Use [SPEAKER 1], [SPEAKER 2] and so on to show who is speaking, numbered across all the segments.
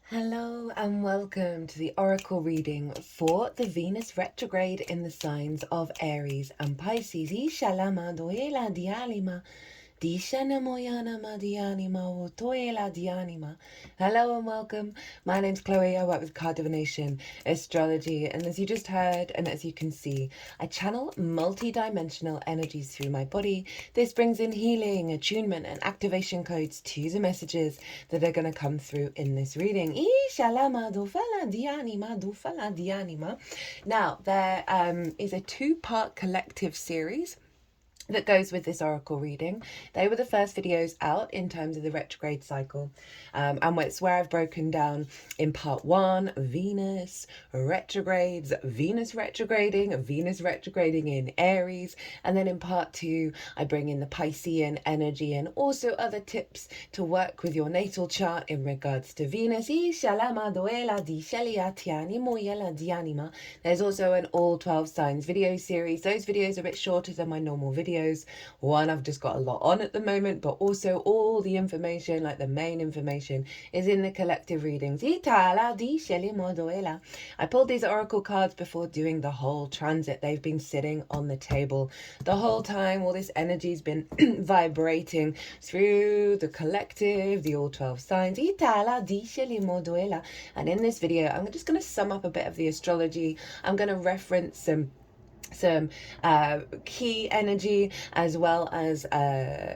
[SPEAKER 1] Hello and welcome to the Oracle reading for the Venus retrograde in the signs of Aries and Pisces. Hello and welcome. My name's Chloe. I work with card divination, astrology, and as you just heard and as you can see, I channel multi-dimensional energies through my body. This brings in healing, attunement, and activation codes to the messages that are going to come through in this reading. Now, there is a two-part collective series that goes with this oracle reading. They were the first videos out in terms of the retrograde cycle, and it's where I've broken down in part one Venus retrogrades, Venus retrograding in Aries, and then in part two I bring in the Piscean energy and also other tips to work with your natal chart in regards to Venus. There's also an all 12 signs video series. Those videos are a bit shorter than my normal videos. One, I've just got a lot on at the moment, but also all the information, like the main information, is in the collective readings. I pulled these oracle cards before doing the whole transit. They've been sitting on the table the whole time. All this energy's been vibrating through the collective, the all 12 signs. And in this video, I'm just going to sum up a bit of the astrology. I'm going to reference some key energy as well as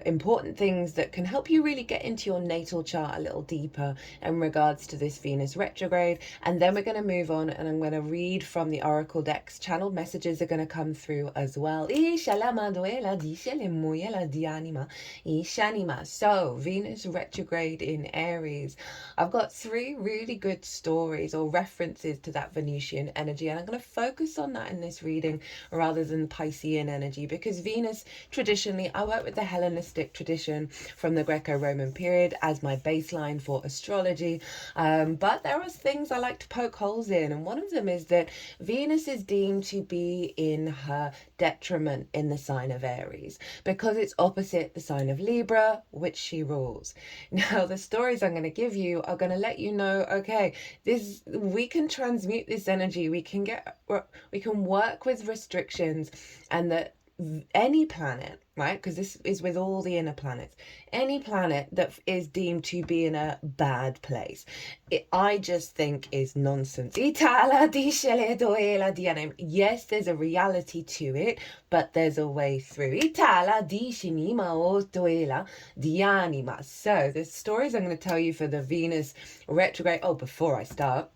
[SPEAKER 1] important things that can help you really get into your natal chart a little deeper in regards to this Venus retrograde. And then we're going to move on and I'm going to read from the oracle decks. Channeled messages are going to come through as well. So Venus retrograde in Aries. I've got three really good stories or references to that Venusian energy, and I'm going to focus on that in this reading rather than Piscean energy, because Venus, traditionally, I work with the Hellenistic tradition from the Greco-Roman period as my baseline for astrology, but there are things I like to poke holes in, and one of them is that Venus is deemed to be in her detriment in the sign of Aries because it's opposite the sign of Libra, which she rules. Now, the stories I'm going to give you are going to let you know, okay, we can transmute this energy, we can work with restrictions, and that any planet, right, because this is with all the inner planets, any planet that is deemed to be in a bad place, I just think is nonsense. Yes, there's a reality to it, but there's a way through. So the stories I'm going to tell you for the Venus retrograde, before I start,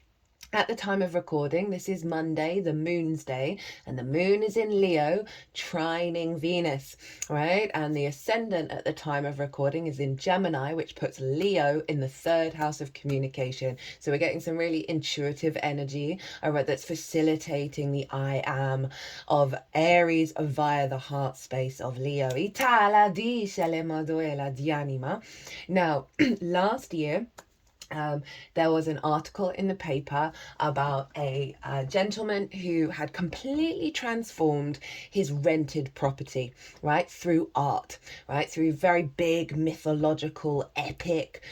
[SPEAKER 1] at the time of recording, this is Monday, the moon's day, and the moon is in Leo, trining Venus, right? And the ascendant at the time of recording is in Gemini, which puts Leo in the third house of communication. So we're getting some really intuitive energy that's facilitating the I am of Aries via the heart space of Leo. Now, last year, there was an article in the paper about a gentleman who had completely transformed his rented property, right, through art, right, through very big mythological epic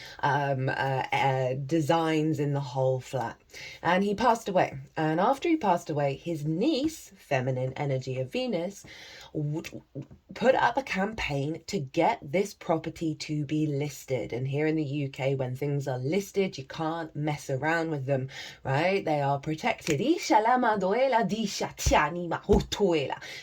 [SPEAKER 1] designs in the whole flat. And he passed away. And after he passed away, his niece, feminine energy of Venus, put up a campaign to get this property to be listed. And here in the UK, when things are listed, you can't mess around with them, right? They are protected. So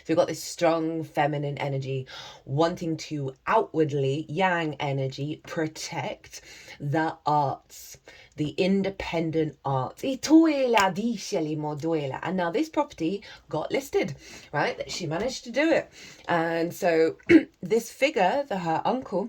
[SPEAKER 1] we've got this strong feminine energy wanting to outwardly, yang energy, protect the arts, the independent arts. And now this property got listed, right? She managed to do it. And so this figure, her uncle,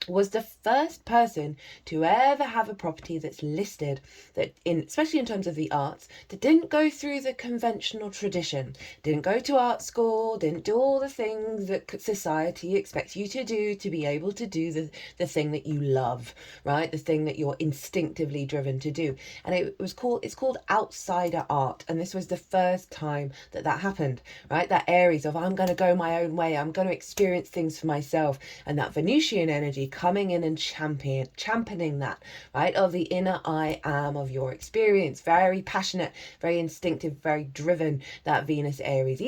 [SPEAKER 1] was the first person to ever have a property that's listed, that especially in terms of the arts, that didn't go through the conventional tradition, didn't go to art school, didn't do all the things that society expects you to do to be able to do the thing that you love, right? The thing that you're instinctively driven to do. And it's called outsider art. And this was the first time that happened, right? That Aries of, I'm going to go my own way, I'm going to experience things for myself. And that Venusian energy energy coming in and championing that, right, of the inner I am of your experience. Very passionate, very instinctive, very driven, that Venus Aries.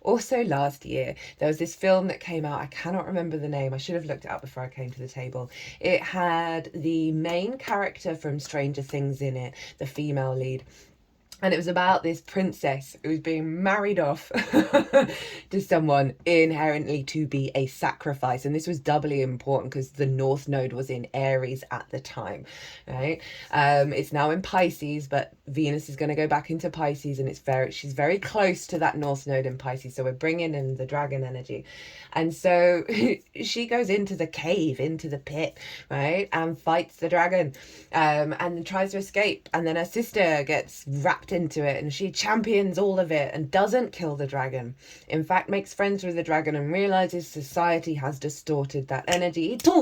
[SPEAKER 1] Also last year, there was this film that came out, I cannot remember the name, I should have looked it up before I came to the table. It had the main character from Stranger Things in it, the female lead. And it was about this princess who was being married off to someone inherently to be a sacrifice. And this was doubly important because the North Node was in Aries at the time, right? It's now in Pisces, but Venus is going to go back into Pisces, and she's very close to that North Node in Pisces. So we're bringing in the dragon energy. And so she goes into the cave, into the pit, right? And fights the dragon and tries to escape. And then her sister gets wrapped into it, and she champions all of it and doesn't kill the dragon. In fact, makes friends with the dragon and realizes society has distorted that energy. Very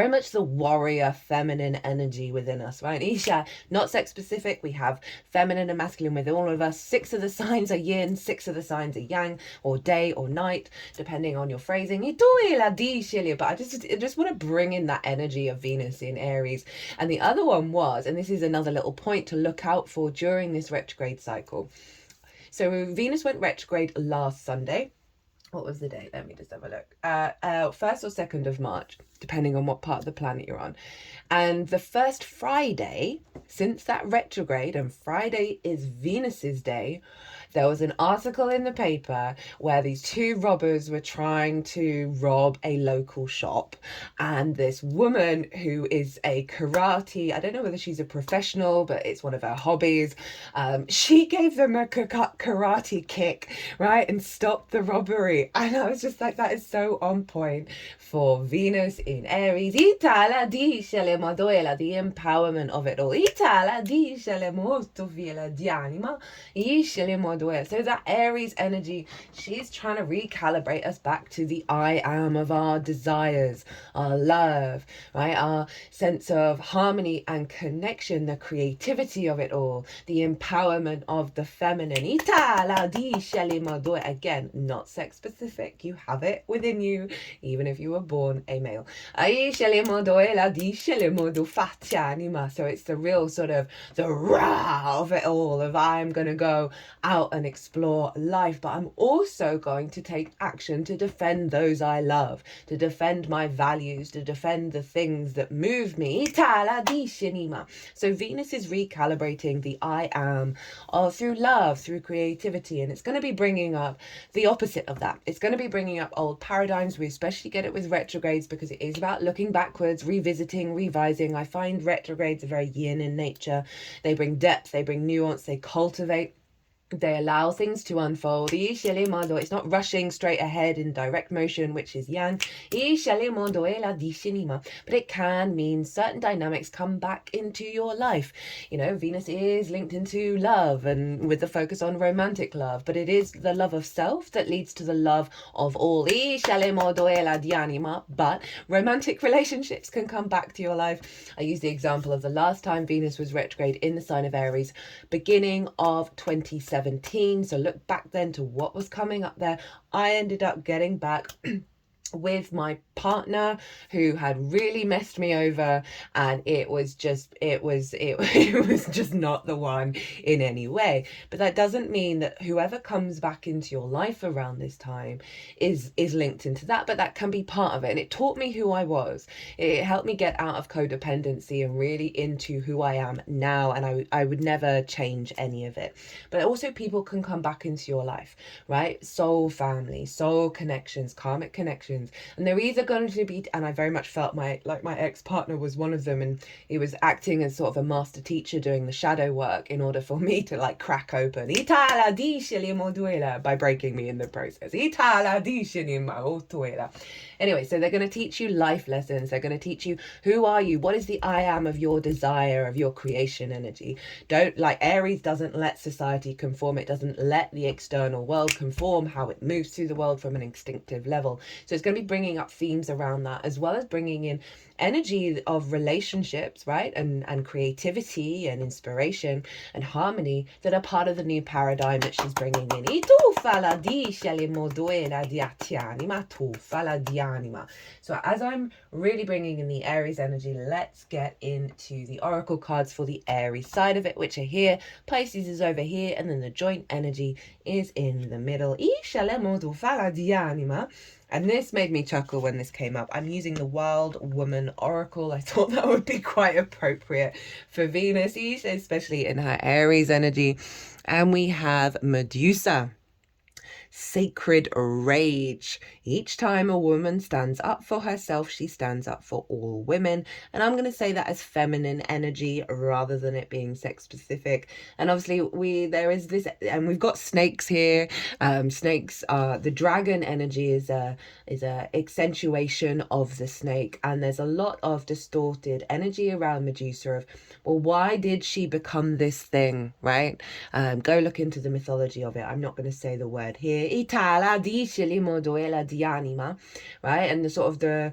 [SPEAKER 1] much the warrior feminine energy within us, right? Isha, not sex specific. We have feminine and masculine within all of us. 6 of the signs are yin, 6 of the signs are yang, or day or night, depending on your phrasing. But I just want to bring in that energy of Venus in Aries. And the other one was, and this is another little point to look out for during this retrograde cycle. So Venus went retrograde last Sunday. What was the date? Let me just have a look. 1st or 2nd of March, depending on what part of the planet you're on. And the first Friday since that retrograde, and Friday is Venus's day, there was an article in the paper where these 2 robbers were trying to rob a local shop. And this woman who is a karate, I don't know whether she's a professional, but it's one of her hobbies. She gave them a karate kick, right? And stopped the robbery. And I was just like, that is so on point for Venus in Aries. The empowerment of it all. So that Aries energy, she's trying to recalibrate us back to the I am of our desires, our love, right? Our sense of harmony and connection, the creativity of it all, the empowerment of the feminine. Again, not sex specific. You have it within you, even if you were born a male. So it's the real sort of the rah of it all, of I'm going to go out and explore life, but I'm also going to take action to defend those I love, to defend my values, to defend the things that move me. So Venus is recalibrating the I am through love, through creativity, and it's going to be bringing up the opposite of that. It's going to be bringing up old paradigms. We especially get it with retrogrades because it is about looking backwards, revisiting, revising. I find retrogrades are very yin in nature. They bring depth, they bring nuance, they cultivate. They allow things to unfold. It's not rushing straight ahead in direct motion, which is yang. But it can mean certain dynamics come back into your life. You know, Venus is linked into love, and with the focus on romantic love, but it is the love of self that leads to the love of all. But romantic relationships can come back to your life. I use the example of the last time Venus was retrograde in the sign of Aries, beginning of 2017. So look back then to what was coming up there. I ended up getting back with my partner who had really messed me over, and it was just not the one in any way. But that doesn't mean that whoever comes back into your life around this time is linked into that, but that can be part of it. And it taught me who I was. It helped me get out of codependency and really into who I am now, and I would never change any of it. But also people can come back into your life, right? Soul family, soul connections, karmic connections. And they're either going to be, and I very much felt my ex-partner was one of them, and he was acting as sort of a master teacher doing the shadow work in order for me to like crack open by breaking me in the process. Anyway, so they're going to teach you life lessons. They're going to teach you, who are you? What is the I am of your desire, of your creation energy? Don't, like Aries doesn't let society conform. It doesn't let the external world conform how it moves through the world from an instinctive level. So it's going to be bringing up themes around that, as well as bringing in energy of relationships, right? And creativity and inspiration and harmony that are part of the new paradigm that she's bringing in. fala di shele moduela di atianima, tu fala di anima. So as I'm really bringing in the Aries energy, let's get into the oracle cards for the Aries side of it, which are here. Pisces is over here, and then the joint energy is in the middle. I shele modu fala di anima. And this made me chuckle when this came up. I'm using the Wild Woman Oracle. I thought that would be quite appropriate for Venus, especially in her Aries energy. And we have Medusa. Sacred rage. Each time a woman stands up for herself, she stands up for all women. And I'm going to say that as feminine energy rather than it being sex specific. And obviously there is this, and we've got snakes here. Snakes are, the dragon energy is a accentuation of the snake. And there's a lot of distorted energy around Medusa of, well, why did she become this thing, right? Go look into the mythology of it. I'm not going to say the word here. Itala dice limoduela di anima, right? And the sort of the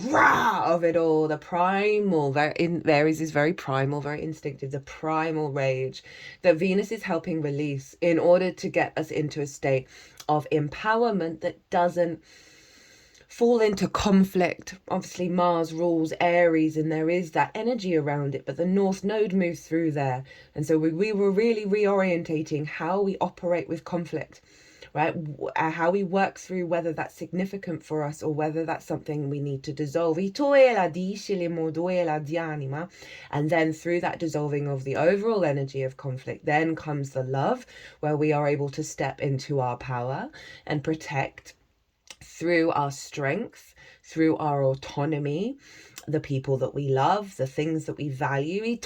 [SPEAKER 1] rah of it all, the primal, Aries is very primal, very instinctive, the primal rage that Venus is helping release in order to get us into a state of empowerment that doesn't fall into conflict. Obviously Mars rules Aries and there is that energy around it, but the North Node moves through there. And so we were really reorientating how we operate with conflict, right? How we work through whether that's significant for us or whether that's something we need to dissolve. And then through that dissolving of the overall energy of conflict, then comes the love, where we are able to step into our power and protect through our strength, through our autonomy, the people that we love, the things that we value.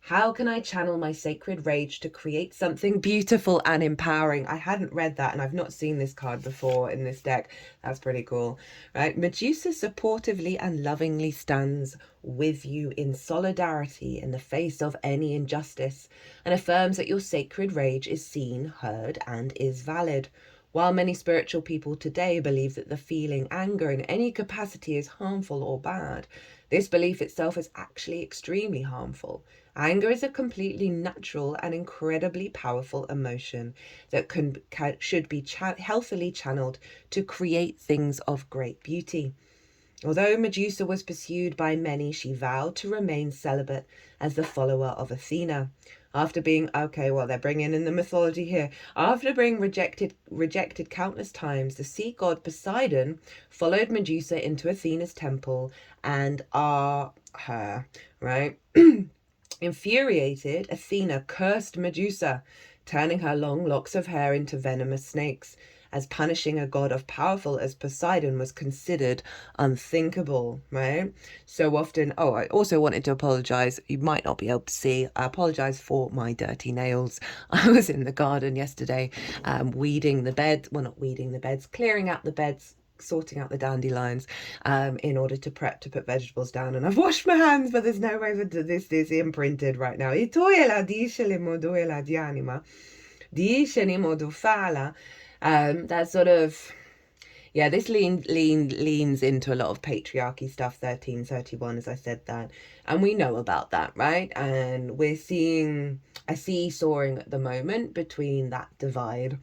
[SPEAKER 1] How can I channel my sacred rage to create something beautiful and empowering? I hadn't read that, and I've not seen this card before in this deck. That's pretty cool, right? Medusa supportively and lovingly stands with you in solidarity in the face of any injustice and affirms that your sacred rage is seen, heard, and is valid. While many spiritual people today believe that the feeling anger in any capacity is harmful or bad, this belief itself is actually extremely harmful. Anger is a completely natural and incredibly powerful emotion that should be healthily channeled to create things of great beauty. Although Medusa was pursued by many, she vowed to remain celibate as the follower of Athena. After being, they're bringing in the mythology here. After being rejected countless times, the sea god Poseidon followed Medusa into Athena's temple and her, right? Infuriated, Athena cursed Medusa, turning her long locks of hair into venomous snakes, as punishing a god as powerful as Poseidon was considered unthinkable, right? So often, I also wanted to apologize. You might not be able to see. I apologize for my dirty nails. I was in the garden yesterday, weeding the bed. Well, not weeding the beds, clearing out the beds, sorting out the dandelions in order to prep to put vegetables down, and I've washed my hands, but there's no way that this is imprinted right now. That sort of, this leans into a lot of patriarchy stuff, 1331, as I said that, and we know about that, right? And we're seeing a seesawing at the moment between that divide.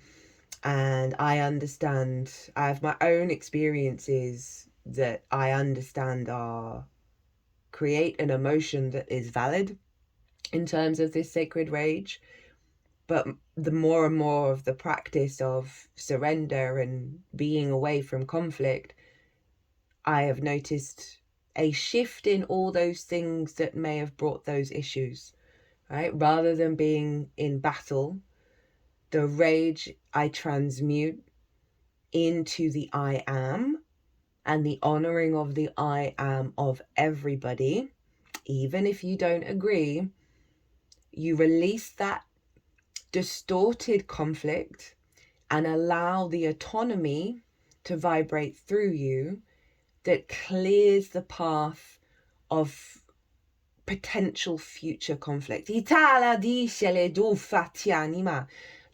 [SPEAKER 1] And I understand, I have my own experiences that I understand create an emotion that is valid in terms of this sacred rage. But the more and more of the practice of surrender and being away from conflict, I have noticed a shift in all those things that may have brought those issues, right? Rather than being in battle, the rage I transmute into the I am and the honoring of the I am of everybody. Even if you don't agree, you release that distorted conflict and allow the autonomy to vibrate through you that clears the path of potential future conflict.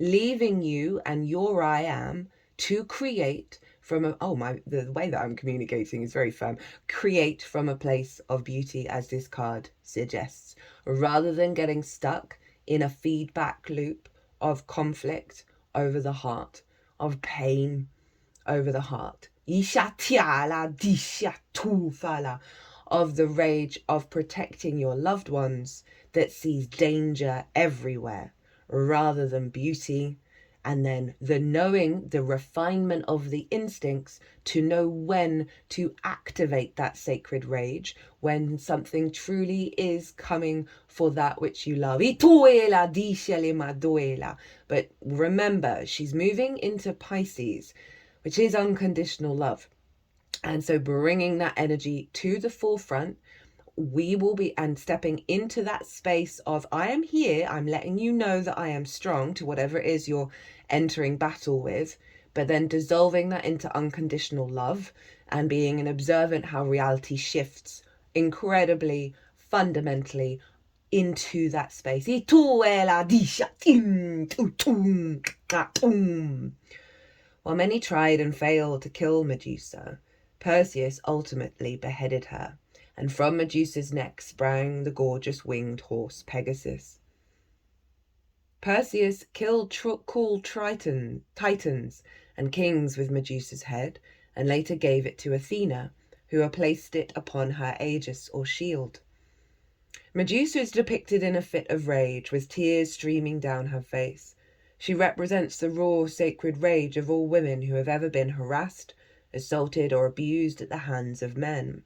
[SPEAKER 1] Leaving you and your I am to create from the way that I'm communicating is very firm. Create from a place of beauty, as this card suggests, rather than getting stuck in a feedback loop of conflict over the heart, of pain over the heart. Of the rage of protecting your loved ones that sees danger everywhere rather than beauty. And then the knowing, the refinement of the instincts to know when to activate that sacred rage, when something truly is coming for that which you love. But remember, she's moving into Pisces, which is unconditional love. And so bringing that energy to the forefront, we will be, and stepping into that space of, I am here, I'm letting you know that I am strong to whatever it is you're entering battle with, but then dissolving that into unconditional love and being an observant how reality shifts incredibly, fundamentally into that space. While many tried and failed to kill Medusa, Perseus ultimately beheaded her, and from Medusa's neck sprang the gorgeous winged horse Pegasus. Perseus killed cool titans and kings with Medusa's head, and later gave it to Athena, who placed it upon her aegis or shield. Medusa is depicted in a fit of rage, with tears streaming down her face. She represents the raw, sacred rage of all women who have ever been harassed, assaulted, or abused at the hands of men,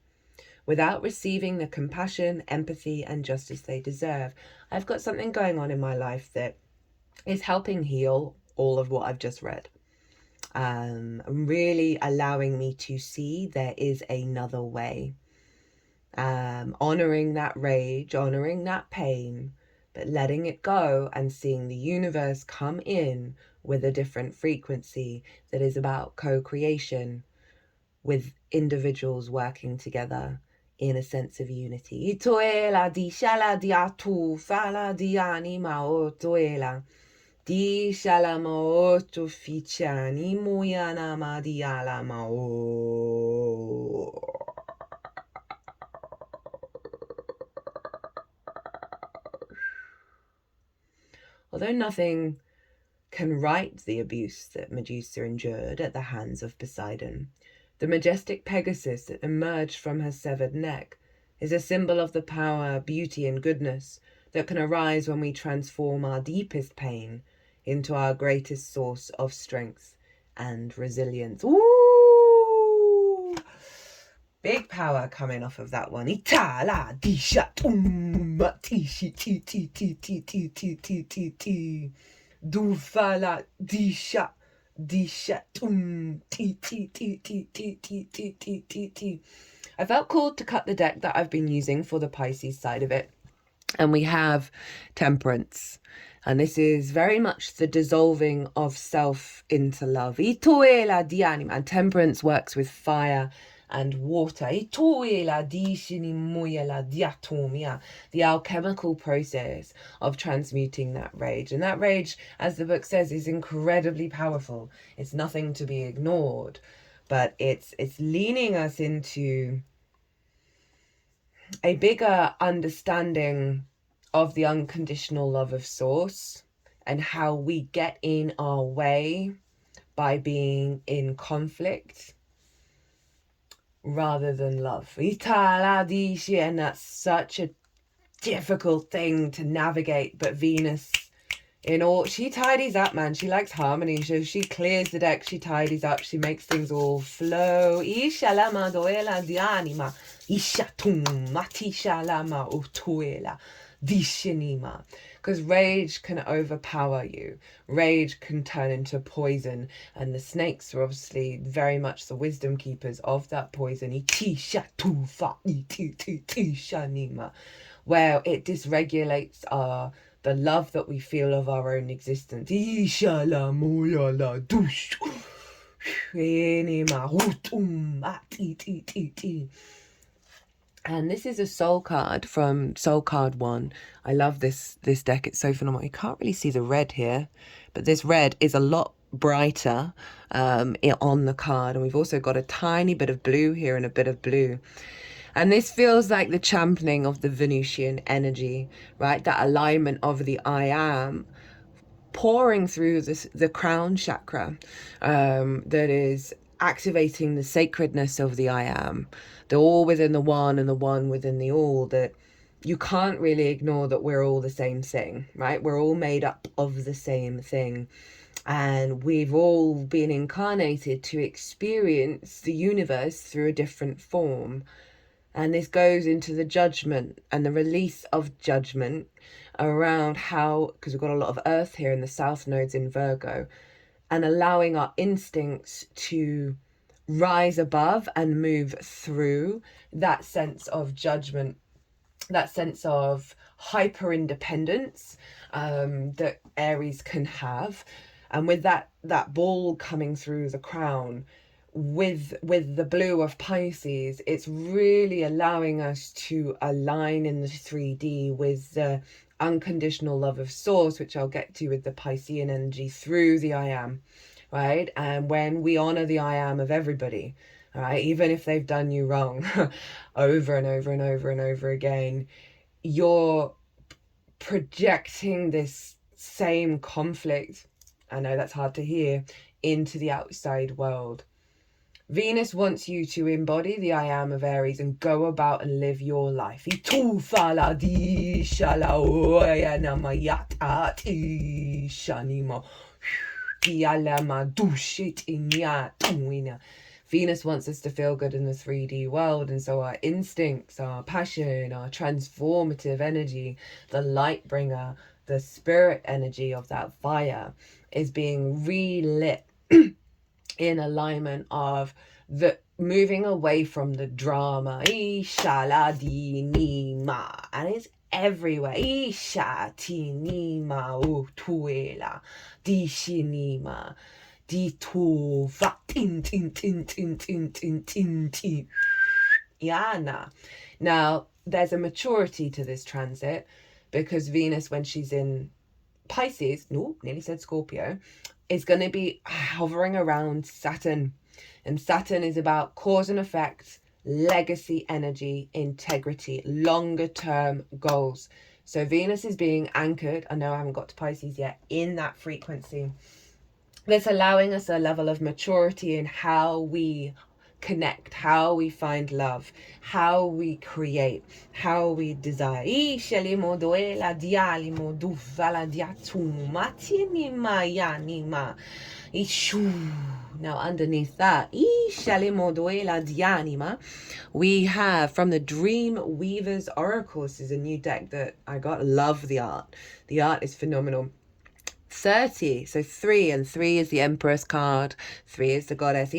[SPEAKER 1] without receiving the compassion, empathy, and justice they deserve. I've got something going on in my life that is helping heal all of what I've just read. Really allowing me to see there is another way. Honoring that rage, honoring that pain, but letting it go and seeing the universe come in with a different frequency that is about co-creation with individuals working together in a sense of unity. Itoela di shala di atu fala di anima otoela di shala maoto ficiani muyana ma di ala mao. Although nothing can right the abuse that Medusa endured at the hands of Poseidon, the majestic Pegasus that emerged from her severed neck is a symbol of the power, beauty, and goodness that can arise when we transform our deepest pain into our greatest source of strength and resilience. Ooh! Big power coming off of that one. Itala disha tishi ti ti ti ti ti ti ti ti ti dufala disha disha ti ti ti ti ti ti ti ti ti ti. I felt called to cut the deck that I've been using for the Pisces side of it, and we have Temperance, and this is very much the dissolving of self into love. Itoela di anima, and Temperance works with fire and water. The alchemical process of transmuting that rage. And that rage, as the book says, is incredibly powerful. It's nothing to be ignored, but it's leaning us into a bigger understanding of the unconditional love of Source and how we get in our way by being in conflict rather than love. And that's such a difficult thing to navigate, but Venus, she tidies up, man. She likes harmony, so she clears the deck, she tidies up, she makes things all flow. Because rage can overpower you. Rage can turn into poison, and the snakes are obviously very much the wisdom keepers of that poison. Where it dysregulates the love that we feel of our own existence. And this is a soul card from Soul Card 1. I love this deck. It's so phenomenal. You can't really see the red here, but this red is a lot brighter on the card. And we've also got a tiny bit of blue here and a bit of blue. And this feels like the championing of the Venusian energy, right? That alignment of the I am pouring through the crown chakra, that is activating the sacredness of the I am, the all within the one and the one within the all, that you can't really ignore that we're all the same thing, right? We're all made up of the same thing. And we've all been incarnated to experience the universe through a different form. And this goes into the judgment and the release of judgment around how, because we've got a lot of earth here in the south nodes in Virgo, and allowing our instincts to rise above and move through that sense of judgment, that sense of hyper independence that Aries can have. And with that ball coming through the crown, with the blue of Pisces, it's really allowing us to align in the 3D with the unconditional love of source, which I'll get to with the Piscean energy through the I am, right? And when we honor the I am of everybody, all right, even if they've done you wrong over and over and over and over again, you're projecting this same conflict, I know that's hard to hear, into the outside world. Venus wants you to embody the I am of Aries and go about and live your life. Venus wants us to feel good in the 3D world, and so our instincts, our passion, our transformative energy, the light bringer, the spirit energy of that fire is being relit in alignment of the moving away from the drama. And it's everywhere. Now, there's a maturity to this transit, because Venus, when she's in Pisces, nearly said Scorpio, is going to be hovering around Saturn. And Saturn is about cause and effect, legacy energy, integrity, longer term goals. So Venus is being anchored, I know I haven't got to Pisces yet, in that frequency. That's allowing us a level of maturity in how we connect, how we find love, how we create, how we desire. Now underneath that, we have from the Dream Weavers Oracle. This is a new deck that I got. Love the art. The art is phenomenal. 30, so 3, and 3 is the Empress card. 3 is the goddess.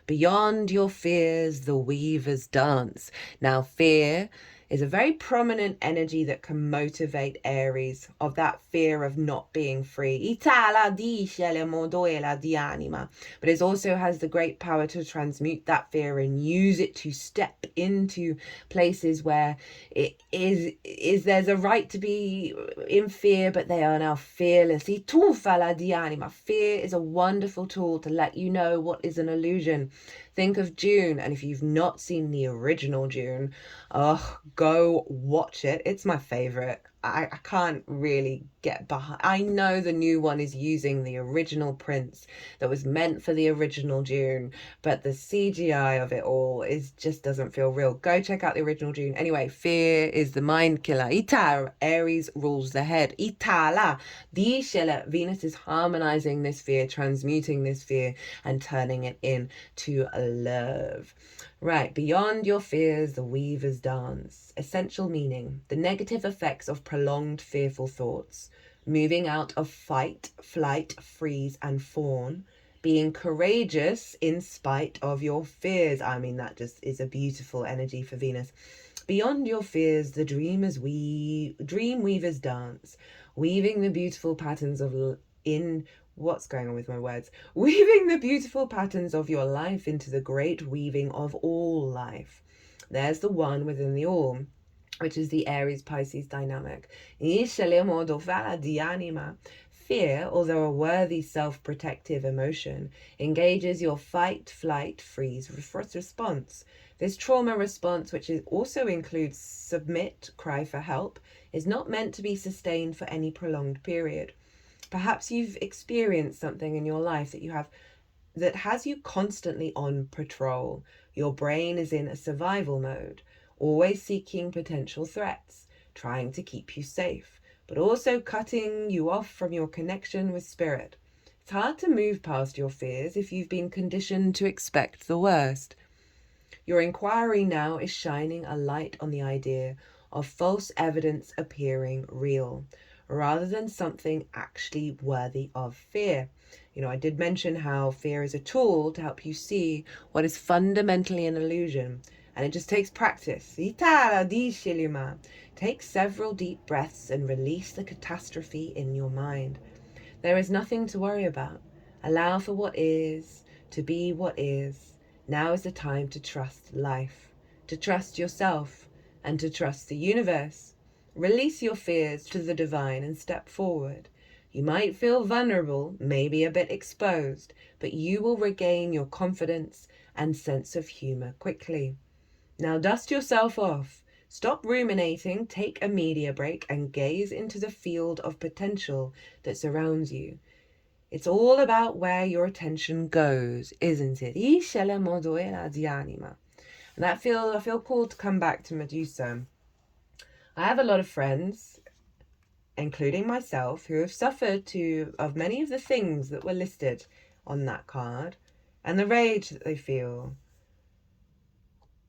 [SPEAKER 1] Beyond your fears, the weavers dance. Now, fear is a very prominent energy that can motivate Aries, of that fear of not being free. But it also has the great power to transmute that fear and use it to step into places where it is there's a right to be in fear, but they are now fearless. Fear is a wonderful tool to let you know what is an illusion. Think of June, and if you've not seen the original June, go watch it. It's my favorite. I can't really get behind. I know the new one is using the original prints that was meant for the original June, but the CGI of it all just doesn't feel real. Go check out the original June. Anyway, fear is the mind killer. Aries rules the head. Venus is harmonizing this fear, transmuting this fear, and turning it into love. Right, beyond your fears, the weavers dance. Essential meaning: the negative effects of prolonged fearful thoughts, moving out of fight, flight, freeze, and fawn, being courageous in spite of your fears. I mean, that just is a beautiful energy for Venus. Beyond your fears, the dream weavers dance, weaving the beautiful patterns what's going on with my words? Weaving the beautiful patterns of your life into the great weaving of all life. There's the one within the all, which is the Aries Pisces dynamic. Fear fear, although a worthy self-protective emotion, engages your fight, flight, freeze response. This trauma response, which also includes submit, cry for help, is not meant to be sustained for any prolonged period. Perhaps you've experienced something in your life that has you constantly on patrol. Your brain is in a survival mode, always seeking potential threats, trying to keep you safe, but also cutting you off from your connection with spirit. It's hard to move past your fears if you've been conditioned to expect the worst. Your inquiry now is shining a light on the idea of false evidence appearing real, rather than something actually worthy of fear. I did mention how fear is a tool to help you see what is fundamentally an illusion, and it just takes practice. Take several deep breaths and release the catastrophe in your mind. There is nothing to worry about. Allow for what is, to be what is. Now is the time to trust life, to trust yourself, and to trust the universe. Release your fears to the divine and step forward. You might feel vulnerable, maybe a bit exposed, but you will regain your confidence and sense of humor quickly. Now dust yourself off. Stop ruminating, take a media break, and gaze into the field of potential that surrounds you. It's all about where your attention goes, isn't it? And I feel called to come back to Medusa. I have a lot of friends, including myself, who have suffered of many of the things that were listed on that card, and the rage that they feel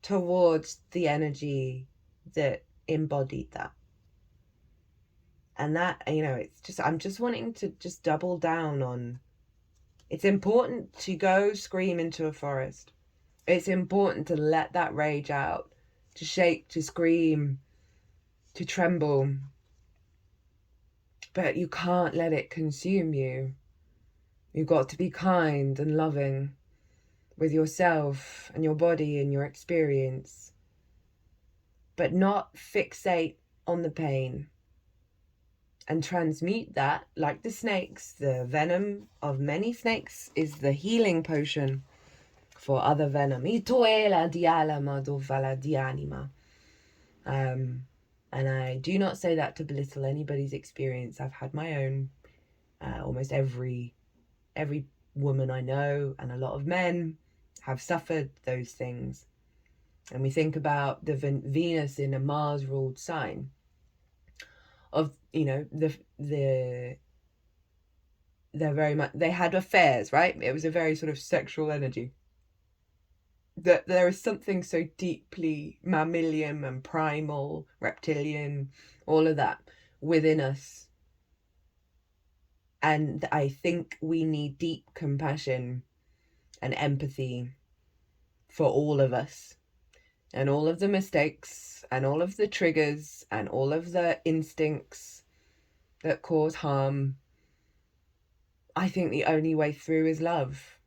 [SPEAKER 1] towards the energy that embodied that. And that, I'm just wanting to just double down on, it's important to go scream into a forest. It's important to let that rage out, to shake, to scream, to tremble. But you can't let it consume you. You've got to be kind and loving with yourself and your body and your experience, but not fixate on the pain. And transmute that, like the snakes. The venom of many snakes is the healing potion for other venom. And I do not say that to belittle anybody's experience. I've had my own. Almost every woman I know and a lot of men have suffered those things. And we think about the Venus in a Mars-ruled sign. Of they're very much, they had affairs, right? It was a very sort of sexual energy. That there is something so deeply mammalian and primal, reptilian, all of that within us. And I think we need deep compassion and empathy for all of us. And all of the mistakes and all of the triggers and all of the instincts that cause harm. I think the only way through is love.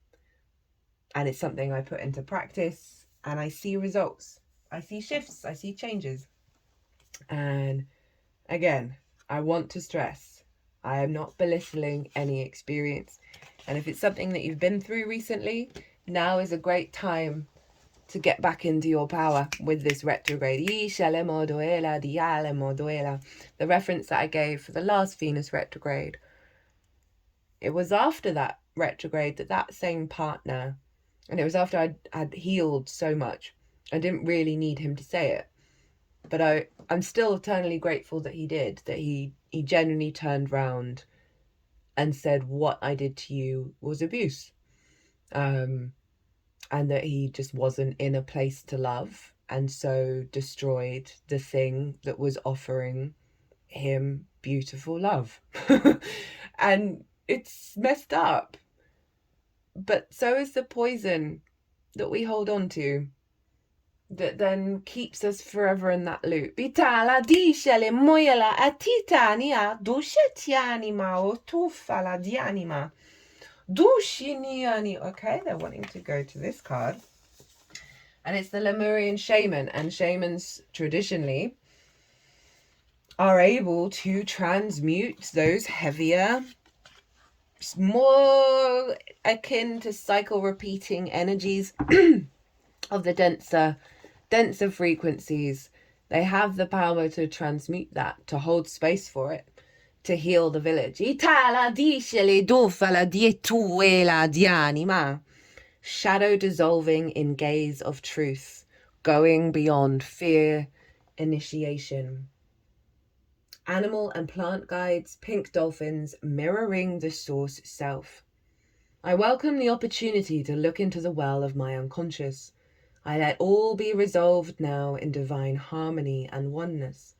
[SPEAKER 1] And it's something I put into practice, and I see results. I see shifts. I see changes. And again, I want to stress, I am not belittling any experience. And if it's something that you've been through recently, now is a great time to get back into your power with this retrograde. The reference that I gave for the last Venus retrograde, it was after that retrograde that same partner, and it was after I had healed so much, I didn't really need him to say it, but I'm still eternally grateful that he did, that he genuinely turned round and said, what I did to you was abuse. And that he just wasn't in a place to love, and so destroyed the thing that was offering him beautiful love. And it's messed up. But so is the poison that we hold on to, that then keeps us forever in that loop. Okay, they're wanting to go to this card. And it's the Lemurian shaman. And shamans traditionally are able to transmute those heavier more akin to cycle repeating energies of the denser frequencies. They have the power to transmute that, to hold space for it, to heal the village. Shadow dissolving in gaze of truth, going beyond fear, initiation. Animal and plant guides, pink dolphins, mirroring the source self. I welcome the opportunity to look into the well of my unconscious. I let all be resolved now in divine harmony and oneness.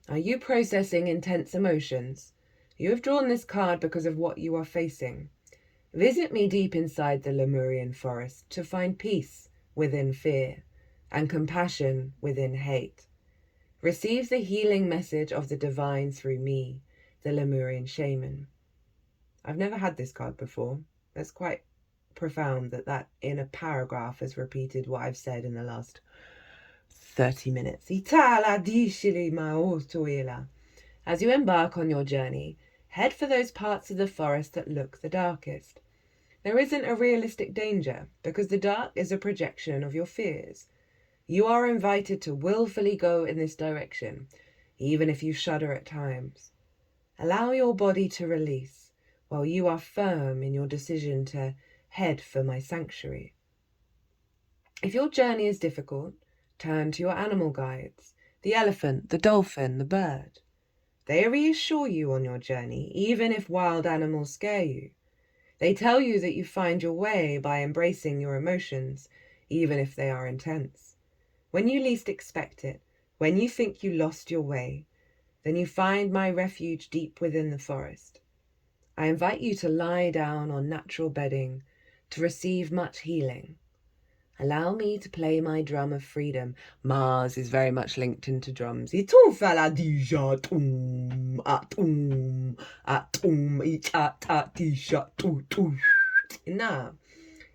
[SPEAKER 1] Are you processing intense emotions? You have drawn this card because of what you are facing. Visit me deep inside the Lemurian forest to find peace within fear and compassion within hate. Receive the healing message of the divine through me, the Lemurian shaman. I've never had this card before. That's quite profound that in a paragraph has repeated what I've said in the last 30 minutes. As you embark on your journey, head for those parts of the forest that look the darkest. There isn't a realistic danger because the dark is a projection of your fears. You are invited to willfully go in this direction, even if you shudder at times. Allow your body to release while you are firm in your decision to head for my sanctuary. If your journey is difficult, turn to your animal guides, the elephant, the dolphin, the bird. They reassure you on your journey, even if wild animals scare you. They tell you that you find your way by embracing your emotions, even if they are intense. When you least expect it, when you think you lost your way, then you find my refuge deep within the forest. I invite you to lie down on natural bedding to receive much healing. Allow me to play my drum of freedom. Mars is very much linked into drums. Now,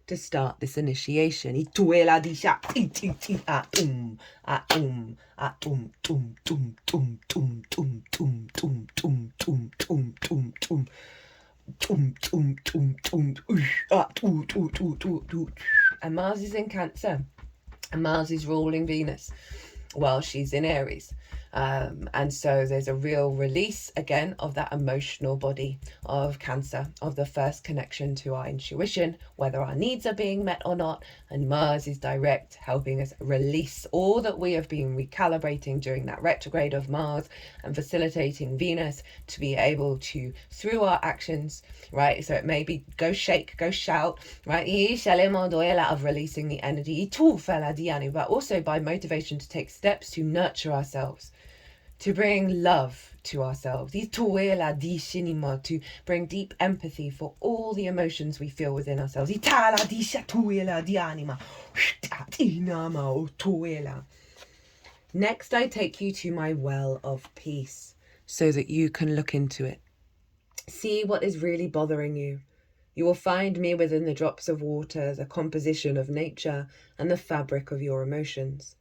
[SPEAKER 1] to start this initiation. And Mars is in Cancer, and Mars is ruling Venus while she's in Aries. And so there's a real release again of that emotional body of Cancer, of the first connection to our intuition, whether our needs are being met or not. And Mars is direct, helping us release all that we have been recalibrating during that retrograde of Mars and facilitating Venus to be able to, through our actions, right? So it may be go shake, go shout, right? Of releasing the energy, but also by motivation to take steps to nurture ourselves, to bring love to ourselves, to bring deep empathy for all the emotions we feel within ourselves. Next, I take you to my well of peace so that you can look into it. See what is really bothering you. You will find me within the drops of water, the composition of nature, and the fabric of your emotions.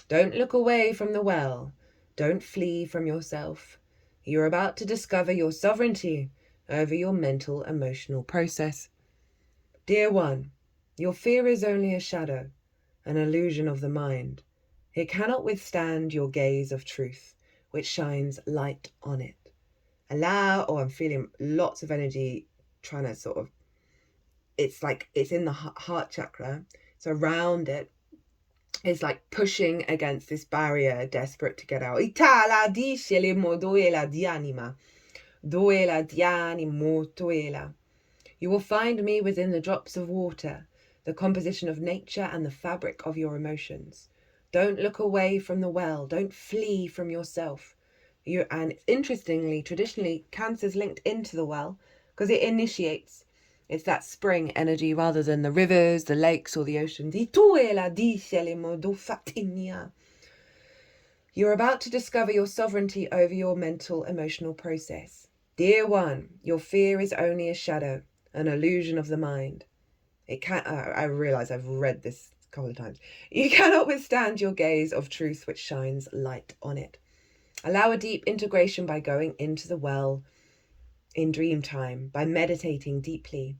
[SPEAKER 1] Don't look away from the well. Don't flee from yourself. You're about to discover your sovereignty over your mental, emotional process. Dear one, your fear is only a shadow, an illusion of the mind. It cannot withstand your gaze of truth, which shines light on it. I'm feeling lots of energy trying to sort of, it's like it's in the heart chakra. It's around it. It's like pushing against this barrier, desperate to get out. You will find me within the drops of water, the composition of nature and the fabric of your emotions. Don't look away from the well. Don't flee from yourself. And interestingly, traditionally, Cancer's linked into the well because it initiates. It's that spring energy rather than the rivers, the lakes, or the oceans. You're about to discover your sovereignty over your mental, emotional process. Dear one, your fear is only a shadow, an illusion of the mind. I realize I've read this a couple of times. You cannot withstand your gaze of truth which shines light on it. Allow a deep integration by going into the well in dream time by meditating deeply.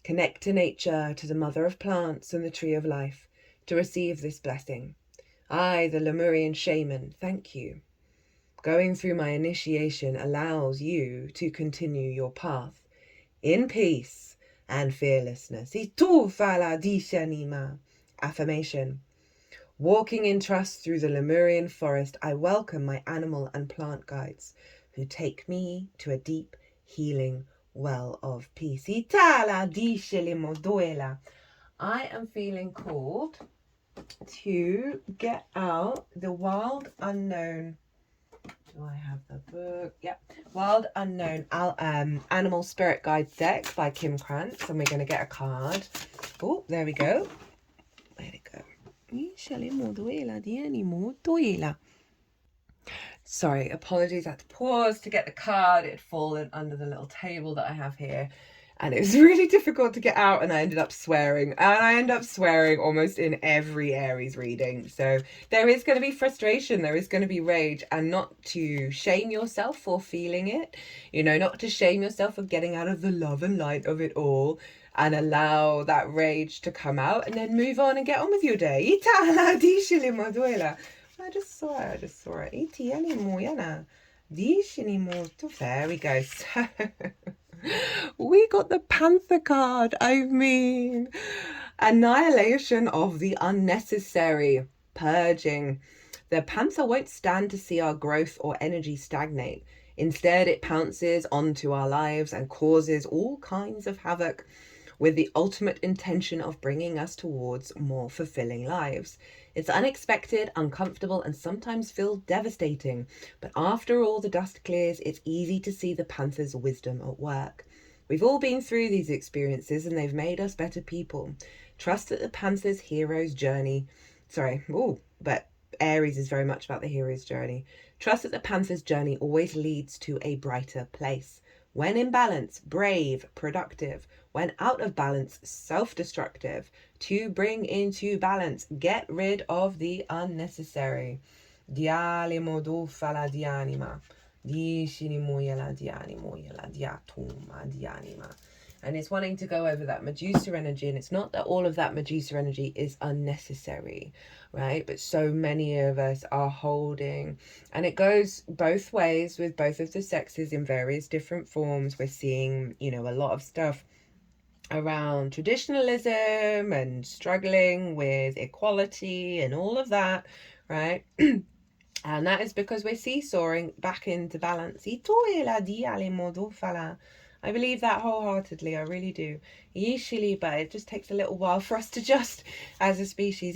[SPEAKER 1] Connect to nature, to the mother of plants and the tree of life, to receive this blessing. I, the Lemurian shaman, thank you. Going through my initiation allows you to continue your path in peace and fearlessness. Affirmation. Walking in trust through the Lemurian forest, I welcome my animal and plant guides who take me to a deep, healing well of peace. I am feeling called to get out the Wild Unknown. Do I have the book? Yep. Wild Unknown Animal Spirit Guide deck by Kim Krantz. And we're going to get a card. Oh, there we go. Where'd it go? Sorry, apologies. I had to pause to get the card. It had fallen under the little table that I have here. And it was really difficult to get out, and I ended up swearing. And I end up swearing almost in every Aries reading. So there is going to be frustration, there is going to be rage, and not to shame yourself for feeling it. You know, not to shame yourself for getting out of the love and light of it all, and allow that rage to come out, and then move on and get on with your day. I just saw it. There we go. So we got the Panther card. I mean, annihilation of the unnecessary, purging. The Panther won't stand to see our growth or energy stagnate. Instead, it pounces onto our lives and causes all kinds of havoc, with the ultimate intention of bringing us towards more fulfilling lives. It's unexpected, uncomfortable, and sometimes feels devastating. But after all the dust clears, it's easy to see the Panther's wisdom at work. We've all been through these experiences, and they've made us better people. Trust that the Panther's hero's journey... but Aries is very much about the hero's journey. Trust that the Panther's journey always leads to a brighter place. When in balance, brave, productive. When out of balance, self-destructive. To bring into balance, get rid of the unnecessary. Dialimo do fala di anima. And it's wanting to go over that Medusa energy, and it's not that all of that Medusa energy is unnecessary, right? But so many of us are holding, and it goes both ways with both of the sexes in various different forms. We're seeing, you know, a lot of stuff around traditionalism and struggling with equality and all of that, right? And that is because we're seesawing back into balance. I believe that wholeheartedly, I really do. But it just takes a little while for us to just, as a species.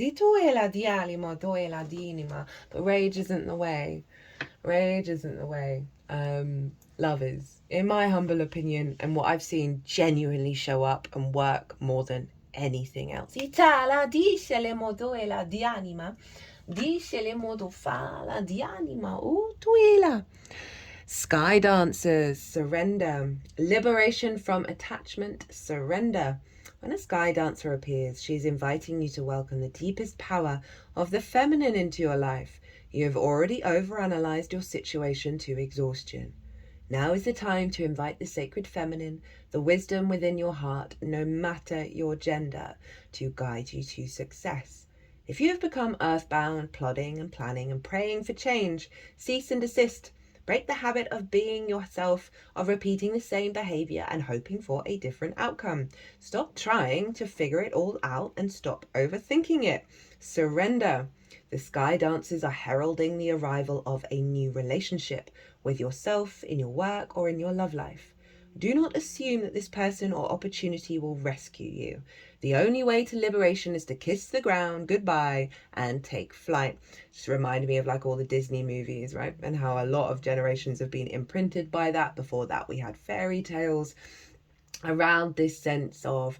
[SPEAKER 1] But rage isn't the way. Rage isn't the way. Love is, in my humble opinion, and what I've seen genuinely show up and work more than anything else. Sky dancers, surrender. Liberation from attachment, surrender. When a sky dancer appears, she is inviting you to welcome the deepest power of the feminine into your life. You have already overanalyzed your situation to exhaustion. Now is the time to invite the sacred feminine, the wisdom within your heart, no matter your gender, to guide you to success. If you have become earthbound, plodding and planning and praying for change, cease and desist. Break the habit of being yourself, of repeating the same behavior and hoping for a different outcome. Stop trying to figure it all out and stop overthinking it. Surrender. The sky dancers are heralding the arrival of a new relationship with yourself, in your work, or in your love life. Do not assume that this person or opportunity will rescue you. The only way to liberation is to kiss the ground goodbye and take flight. Just reminded me of like all the Disney movies, right? And how a lot of generations have been imprinted by that. Before that, we had fairy tales around this sense of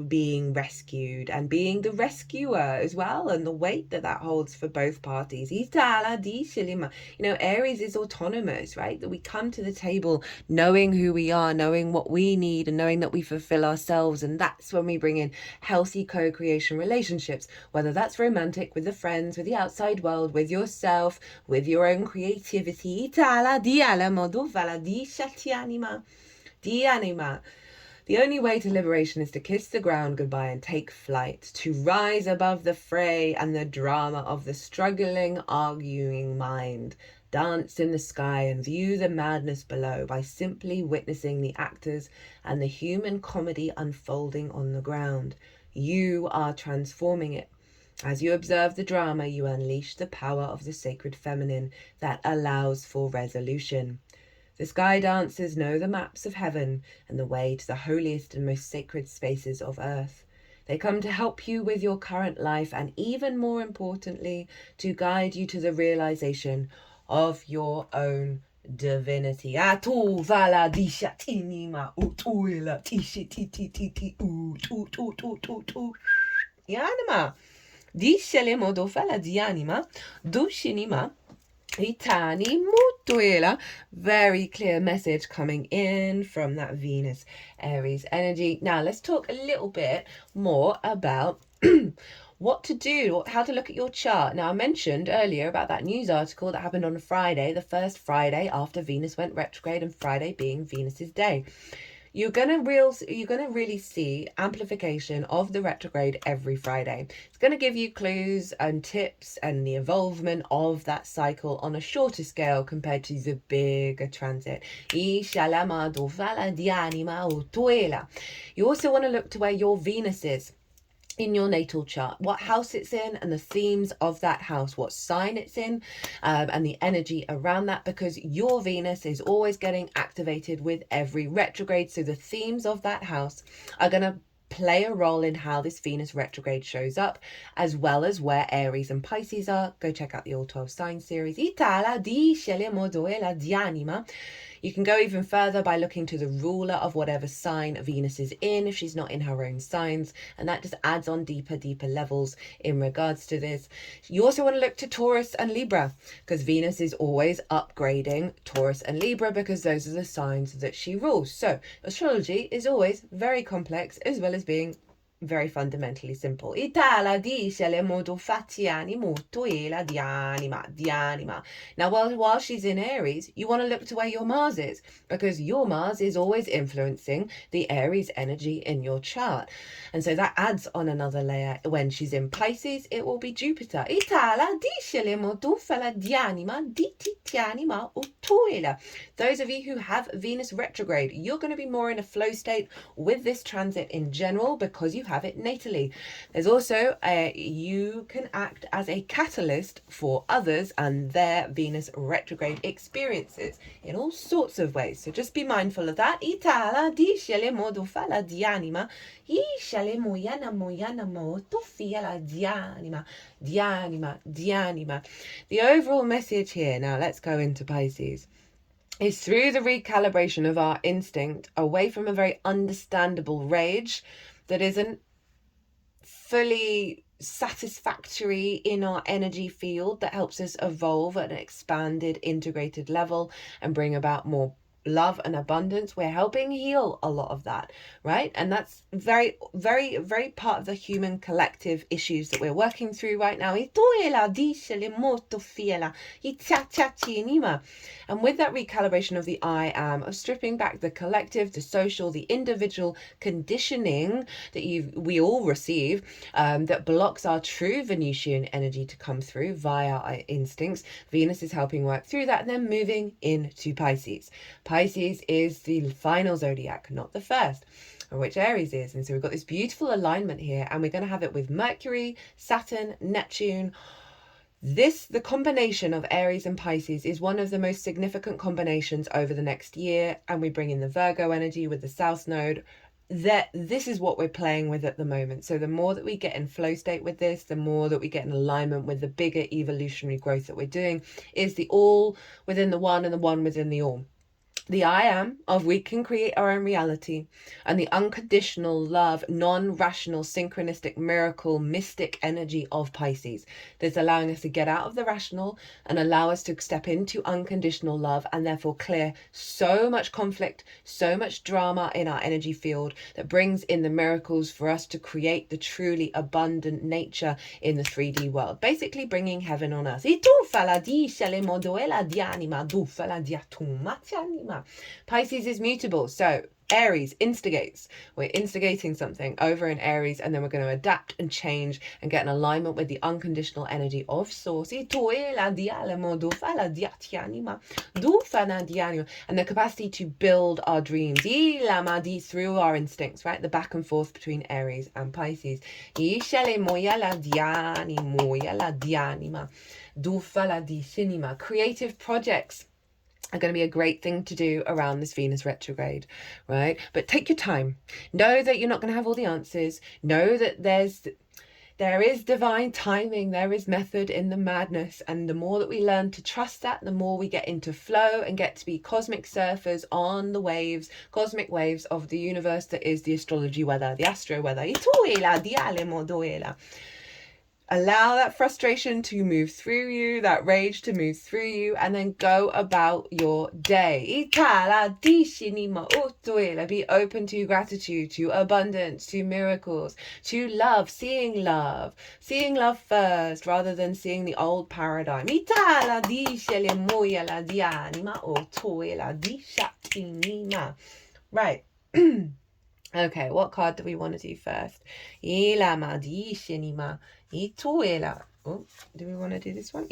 [SPEAKER 1] being rescued and being the rescuer as well, and the weight that that holds for both parties. You know, Aries is autonomous, right? That we come to the table knowing who we are, knowing what we need, and knowing that we fulfill ourselves. And that's when we bring in healthy co-creation relationships, whether that's romantic, with the friends, with the outside world, with yourself, with your own creativity. The only way to liberation is to kiss the ground goodbye and take flight, to rise above the fray and the drama of the struggling, arguing mind. Dance in the sky and view the madness below by simply witnessing the actors and the human comedy unfolding on the ground. You are transforming it. As you observe the drama, you unleash the power of the sacred feminine that allows for resolution. The sky dancers know the maps of heaven and the way to the holiest and most sacred spaces of earth. They come to help you with your current life and, even more importantly, to guide you to the realization of your own divinity. Very clear message coming in from that Venus Aries energy. Now let's talk a little bit more about what to do, how to look at your chart. Now, I mentioned earlier about that news article that happened on a Friday, the first Friday after Venus went retrograde, and Friday being Venus's day. You're gonna really see amplification of the retrograde every Friday. It's gonna give you clues and tips and the involvement of that cycle on a shorter scale compared to the bigger transit. You also want to look to where your Venus is in your natal chart, what house it's in and the themes of that house, what sign it's in, and the energy around that, because your Venus is always getting activated with every retrograde. So the themes of that house are going to play a role in how this Venus retrograde shows up, as well as where Aries and Pisces are. Go check out the All 12 Sign series. You can go even further by looking to the ruler of whatever sign Venus is in, if she's not in her own signs, and that just adds on deeper levels in regards to this. You also want to look to Taurus and Libra, because Venus is always upgrading Taurus and Libra, because those are the signs that she rules. So astrology is always very complex, as well as being very fundamentally simple. Now, while she's in Aries, you want to look to where your Mars is, because your Mars is always influencing the Aries energy in your chart. And so that adds on another layer. When she's in Pisces, it will be Jupiter. Those of you who have Venus retrograde, you're going to be more in a flow state with this transit in general, because you have it natally. There's also you can act as a catalyst for others and their Venus retrograde experiences in all sorts of ways. So just be mindful of that. The overall message here, now let's go into Pisces, is through the recalibration of our instinct away from a very understandable rage that isn't fully satisfactory in our energy field, that helps us evolve at an expanded, integrated level and bring about more love and abundance. We're helping heal a lot of that, right? And that's very part of the human collective issues that we're working through right now. And with that recalibration of the I am, of stripping back the collective, the social, the individual conditioning that we all receive, that blocks our true Venusian energy to come through via our instincts. Venus is helping work through that and then moving into Pisces. Pisces is the final zodiac, not the first, which Aries is. And so we've got this beautiful alignment here, and we're going to have it with Mercury, Saturn, Neptune. The combination of Aries and Pisces is one of the most significant combinations over the next year. And we bring in the Virgo energy with the South Node. This is what we're playing with at the moment. So the more that we get in flow state with this, the more that we get in alignment with the bigger evolutionary growth that we're doing, is the all within the one and the one within the all. the I am of we can create our own reality, and the unconditional love, non-rational, synchronistic, miracle, mystic energy of Pisces that's allowing us to get out of the rational and allow us to step into unconditional love, and therefore clear so much conflict, so much drama in our energy field that brings in the miracles for us to create the truly abundant nature in the 3D world, basically bringing heaven on earth. Pisces is mutable, so Aries instigates. We're instigating something over in Aries, and then we're going to adapt and change and get in alignment with the unconditional energy of Source. And the capacity to build our dreams through our instincts, right? The back and forth between Aries and Pisces. Creative projects are going to be a great thing to do around this Venus retrograde, right? But take your time. Know that you're not going to have all the answers. Know that there is divine timing, there is method in the madness, and the more that we learn to trust that, the more we get into flow and get to be cosmic surfers on the waves, cosmic waves of the universe that is the astrology weather, the astro weather. Allow that frustration to move through you, that rage to move through you, and then go about your day. Be open to gratitude, to abundance, to miracles, to love, seeing love first rather than seeing the old paradigm. Right. Okay, what card do we want to do first? Oh, do we want to do this one?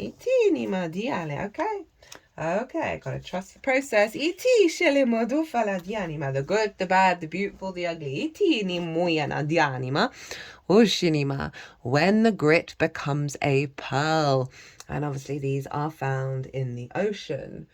[SPEAKER 1] Okay, gotta trust the process. The good, the bad, the beautiful, the ugly. When the grit becomes a pearl. And obviously these are found in the ocean.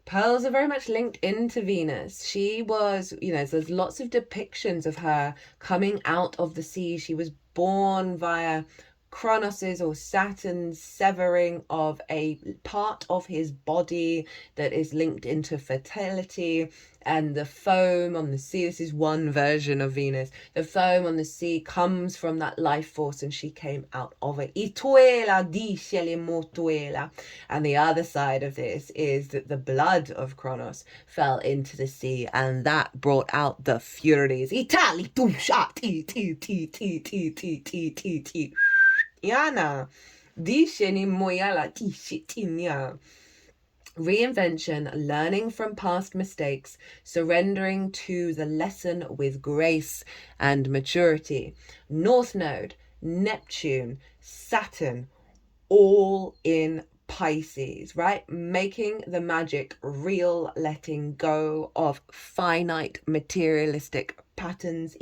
[SPEAKER 1] Pearls are very much linked into Venus. She was, there's lots of depictions of her coming out of the sea. She was born via Kronos's or Saturn's severing of a part of his body that is linked into fertility, and the foam on the sea. This is one version of Venus. The foam on the sea comes from that life force, and she came out of it. And the other side of this is that the blood of Kronos fell into the sea, and that brought out the Furies. Yana. Reinvention, learning from past mistakes, surrendering to the lesson with grace and maturity. North Node, Neptune, Saturn, all in Pisces, right? Making the magic real, letting go of finite materialistic patterns.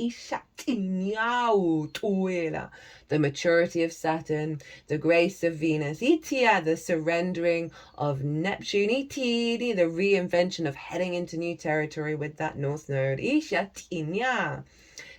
[SPEAKER 1] The maturity of Saturn, the grace of Venus, the surrendering of Neptune, the reinvention of heading into new territory with that North Node.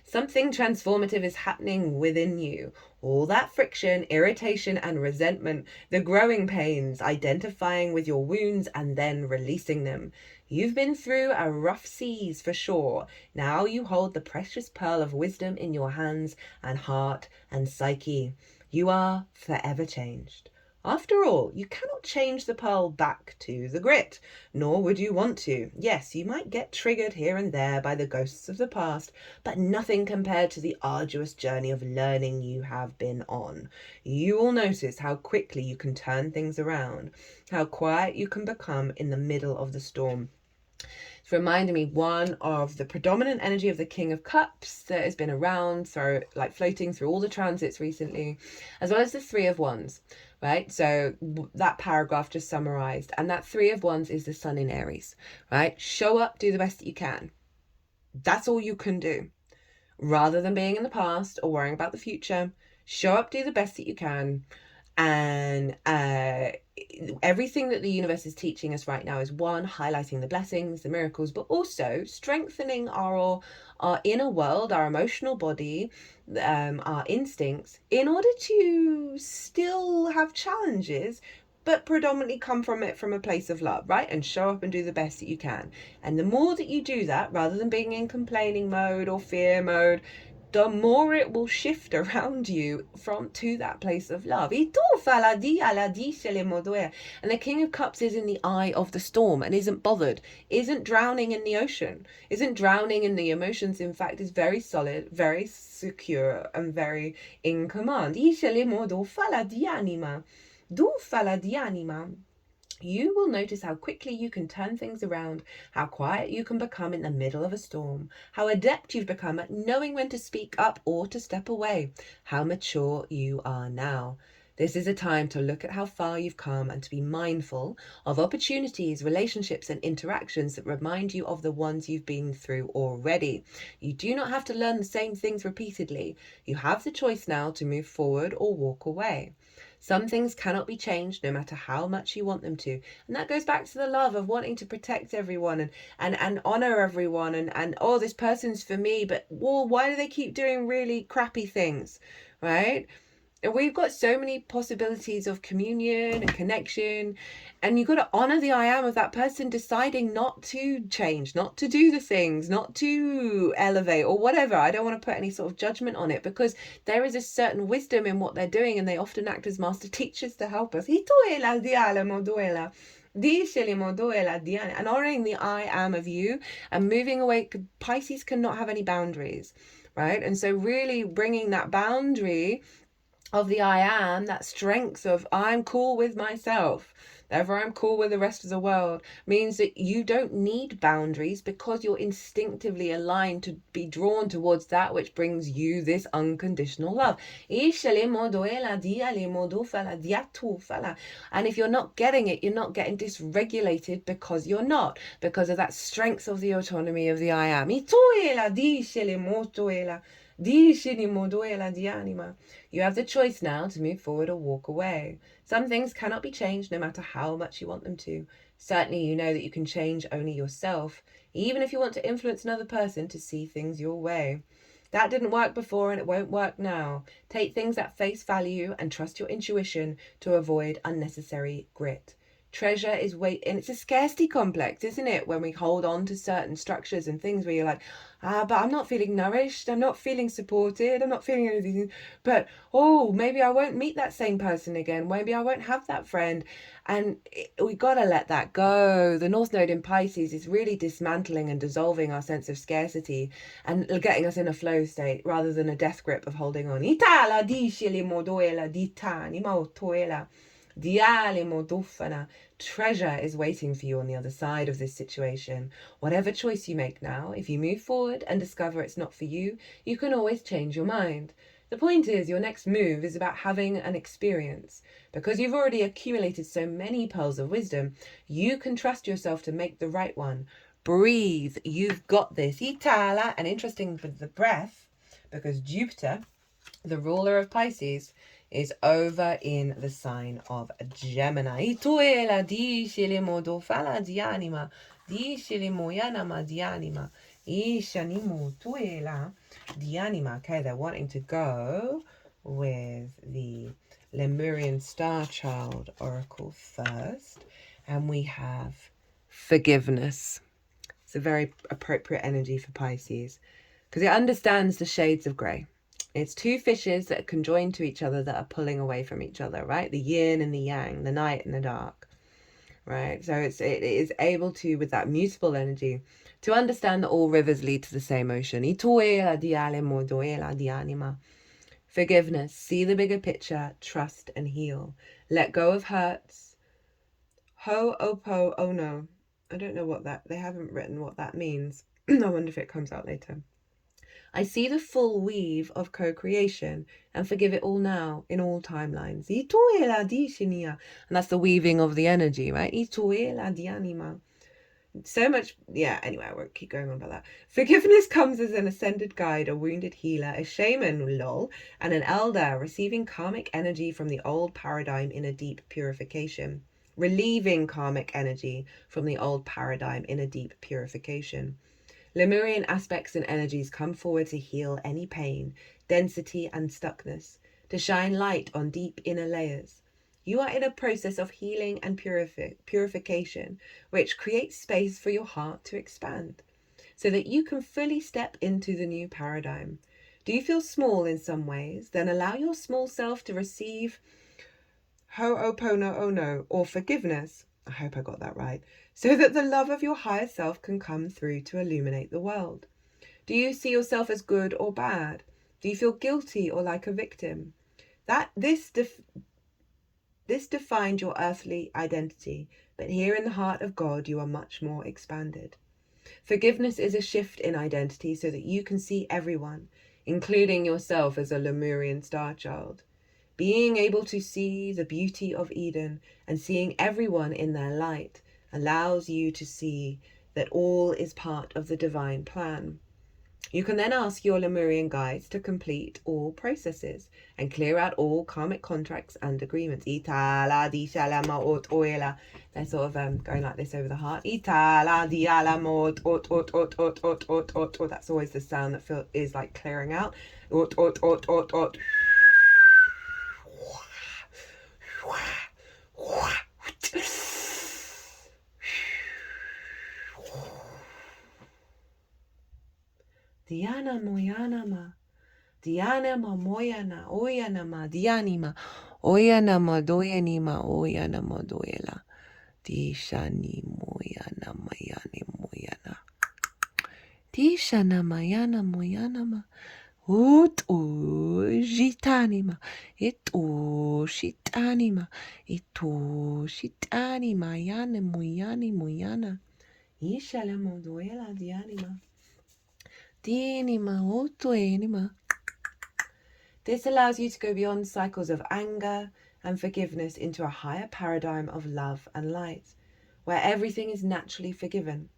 [SPEAKER 1] Something transformative is happening within you. All that friction, irritation, and resentment, the growing pains, identifying with your wounds and then releasing them. You've been through a rough seas for sure. Now you hold the precious pearl of wisdom in your hands and heart and psyche. You are forever changed. After all, you cannot change the pearl back to the grit, nor would you want to. Yes, you might get triggered here and there by the ghosts of the past, but nothing compared to the arduous journey of learning you have been on. You will notice how quickly you can turn things around, how quiet you can become in the middle of the storm. It's reminding me one of the predominant energy of the King of Cups that has been around, so like floating through all the transits recently, as well as the Three of Wands, right? So that paragraph just summarized, and that Three of Wands is the Sun in Aries, right? Show up, do the best that you can. That's all you can do. Rather than being in the past or worrying about the future, show up, do the best that you can. And everything that the universe is teaching us right now is one, highlighting the blessings, the miracles, but also strengthening our inner world, our emotional body, our instincts, in order to still have challenges, but predominantly come from it from a place of love, right? And show up and do the best that you can. And the more that you do that, rather than being in complaining mode or fear mode, the more it will shift around you to that place of love. And the King of Cups is in the eye of the storm and isn't bothered, isn't drowning in the ocean, isn't drowning in the emotions. In fact, is very solid, very secure, and very in command. You will notice how quickly you can turn things around, how quiet you can become in the middle of a storm, how adept you've become at knowing when to speak up or to step away, how mature you are now. This is a time to look at how far you've come and to be mindful of opportunities, relationships, and interactions that remind you of the ones you've been through already. You do not have to learn the same things repeatedly. You have the choice now to move forward or walk away. Some things cannot be changed no matter how much you want them to. And that goes back to the love of wanting to protect everyone and honor everyone and oh, this person's for me, but well, why do they keep doing really crappy things, right? And we've got so many possibilities of communion and connection, and you've got to honor the I am of that person deciding not to change, not to do the things, not to elevate or whatever. I don't want to put any sort of judgment on it, because there is a certain wisdom in what they're doing, and they often act as master teachers to help us. And honoring the I am of you and moving away. Pisces cannot have any boundaries, right? And so really bringing that boundary of the I am, that strength of I'm cool with myself, therefore I'm cool with the rest of the world, means that you don't need boundaries, because you're instinctively aligned to be drawn towards that which brings you this unconditional love. And if you're not getting it, you're not getting dysregulated, because you're not, because of that strength of the autonomy of the I am. You have the choice now to move forward or walk away. Some things cannot be changed no matter how much you want them to. Certainly you know that you can change only yourself, even if you want to influence another person to see things your way. That didn't work before and it won't work now. Take things at face value and trust your intuition to avoid unnecessary grit. Treasure is weight, and it's a scarcity complex, isn't it? When we hold on to certain structures and things where you're like, but I'm not feeling nourished, I'm not feeling supported, I'm not feeling any of these things, but oh, maybe I won't meet that same person again, maybe I won't have that friend. And we gotta let that go. The North Node in Pisces is really dismantling and dissolving our sense of scarcity and getting us in a flow state rather than a death grip of holding on. Treasure is waiting for you on the other side of this situation. Whatever choice you make now, if you move forward and discover it's not for you, you can always change your mind. The point is, your next move is about having an experience. Because you've already accumulated so many pearls of wisdom, you can trust yourself to make the right one. Breathe. You've got this. Itala. And interesting with the breath, because Jupiter, the ruler of Pisces, is over in the sign of Gemini. Okay, they're wanting to go with the Lemurian Star Child Oracle first. And we have forgiveness. It's a very appropriate energy for Pisces, because it understands the shades of grey. It's two fishes that are conjoined to each other that are pulling away from each other, right? The yin and the yang, the night and the dark, right? So it is able to, with that mutable energy, to understand that all rivers lead to the same ocean. Forgiveness, see the bigger picture, trust and heal. Let go of hurts. Ho'oponopono. I don't know what they haven't written what that means. I wonder if it comes out later. I see the full weave of co-creation and forgive it all now in all timelines. And that's the weaving of the energy, right? So much, yeah, anyway, I won't keep going on about that. Forgiveness comes as an ascended guide, a wounded healer, a shaman, lol, and an elder receiving karmic energy from the old paradigm in a deep purification. Relieving karmic energy from the old paradigm in a deep purification. Lemurian aspects and energies come forward to heal any pain, density and stuckness, to shine light on deep inner layers. You are in a process of healing and purification, which creates space for your heart to expand, so that you can fully step into the new paradigm. Do you feel small in some ways? Then allow your small self to receive Ho'oponopono, or forgiveness. I hope I got that right. So that the love of your higher self can come through to illuminate the world. Do you see yourself as good or bad? Do you feel guilty or like a victim? This defined your earthly identity, but here in the heart of God, you are much more expanded. Forgiveness is a shift in identity so that you can see everyone, including yourself, as a Lemurian star child. Being able to see the beauty of Eden and seeing everyone in their light allows you to see that all is part of the divine plan. You can then ask your Lemurian guides to complete all processes and clear out all karmic contracts and agreements. They're sort of going like this over the heart. That's always the sound that is like clearing out. Diana moyanama, Dianama moyana, oyanama, dianima, oyanama doyanima, oyanama doyela, Dishani moyana mayani moyana, Dishana mayana moyanama, Jitanima, shitanima, shitanima, yana moyani moyana, Ishalamo doyela dianima. This allows you to go beyond cycles of anger and forgiveness into a higher paradigm of love and light, where everything is naturally forgiven.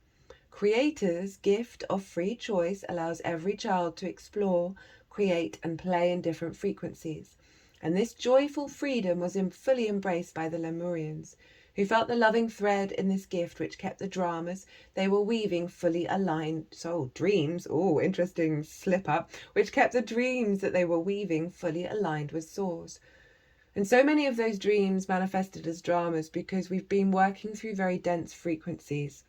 [SPEAKER 1] Creator's gift of free choice allows every child to explore, create, and play in different frequencies. And this joyful freedom was fully embraced by the Lemurians, who felt the loving thread in this gift which kept the dramas they were weaving fully aligned. So dreams, interesting slip up, which kept the dreams that they were weaving fully aligned with Source. And so many of those dreams manifested as dramas because we've been working through very dense frequencies.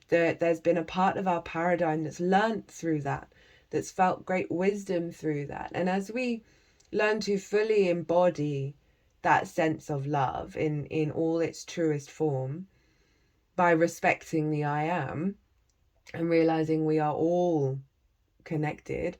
[SPEAKER 1] There's been a part of our paradigm that's learnt through that, that's felt great wisdom through that. And as we learn to fully embody that sense of love in all its truest form, by respecting the I am and realizing we are all connected,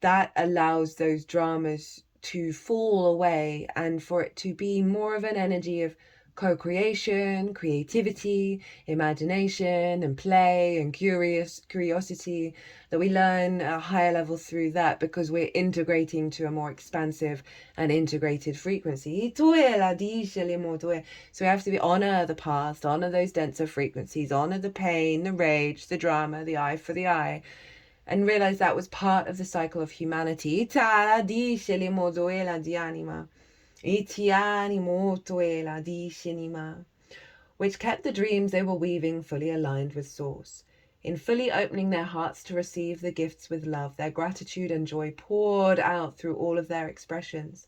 [SPEAKER 1] that allows those dramas to fall away and for it to be more of an energy of co-creation, creativity, imagination and play and curiosity, that we learn a higher level through that because we're integrating to a more expansive and integrated frequency. So we have to honor the past, honor those denser frequencies, honor the pain, the rage, the drama, the eye for the eye, and realize that was part of the cycle of humanity, which kept the dreams they were weaving fully aligned with Source. In fully opening their hearts to receive the gifts with love, their gratitude and joy poured out through all of their expressions.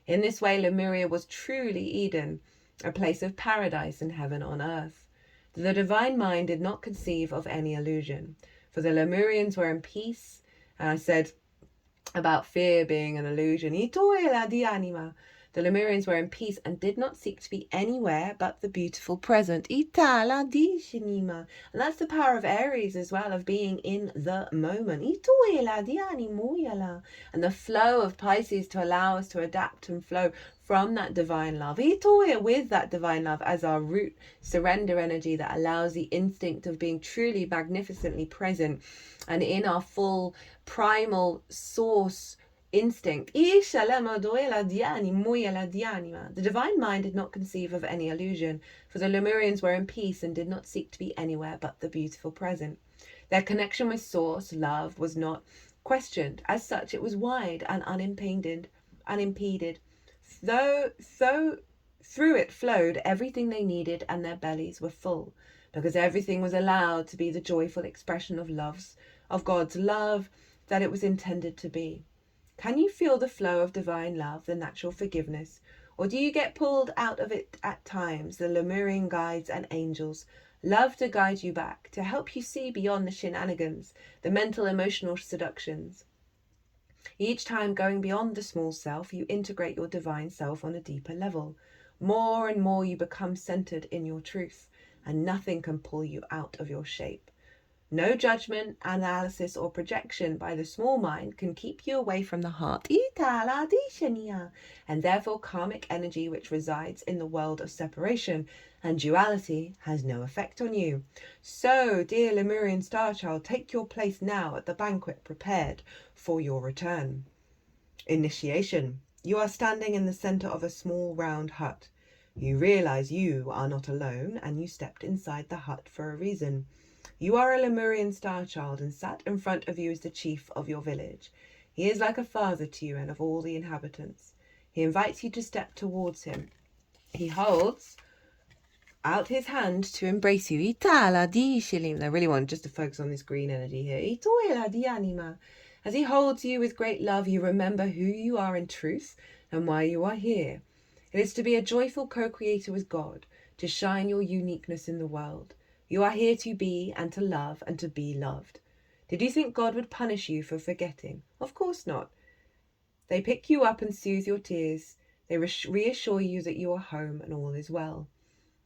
[SPEAKER 1] In this way, Lemuria was truly Eden, a place of paradise and heaven on earth. The divine mind did not conceive of any illusion, for the Lemurians were in peace, and I said about fear being an illusion. The Lemurians were in peace and did not seek to be anywhere but the beautiful present. And that's the power of Aries as well, of being in the moment. And the flow of Pisces to allow us to adapt and flow from that divine love. With that divine love as our root surrender energy that allows the instinct of being truly magnificently present and in our full primal source instinct. The divine mind did not conceive of any illusion, for the Lemurians were in peace and did not seek to be anywhere but the beautiful present. Their connection with Source, love, was not questioned. As such, it was wide and unimpeded. Through it flowed everything they needed, and their bellies were full, because everything was allowed to be the joyful expression of God's love that it was intended to be. Can you feel the flow of divine love, the natural forgiveness, Or do you get pulled out of it at times? The Lemurian guides and angels love to guide you back, to help you see beyond the shenanigans, the mental emotional seductions. Each time going beyond the small self, you integrate your divine self on a deeper level. More and more you become centered in your truth, and nothing can pull you out of your shape. No judgment, analysis, or projection by the small mind can keep you away from the heart, and therefore karmic energy which resides in the world of separation and duality has no effect on you. So, dear Lemurian star child, take your place now at the banquet prepared for your return. Initiation. You are standing in the center of a small round hut. You realize you are not alone, and you stepped inside the hut for a reason. You are a Lemurian star child, and sat in front of you is the chief of your village. He is like a father to you and of all the inhabitants. He invites you to step towards him. He holds out his hand to embrace you. I really want just to focus on this green energy here. As he holds you with great love, you remember who you are in truth and why you are here. It is to be a joyful co-creator with God, to shine your uniqueness in the world. You are here to be and to love and to be loved. Did you think God would punish you for forgetting? Of course not. They pick you up and soothe your tears. They reassure you that you are home and all is well.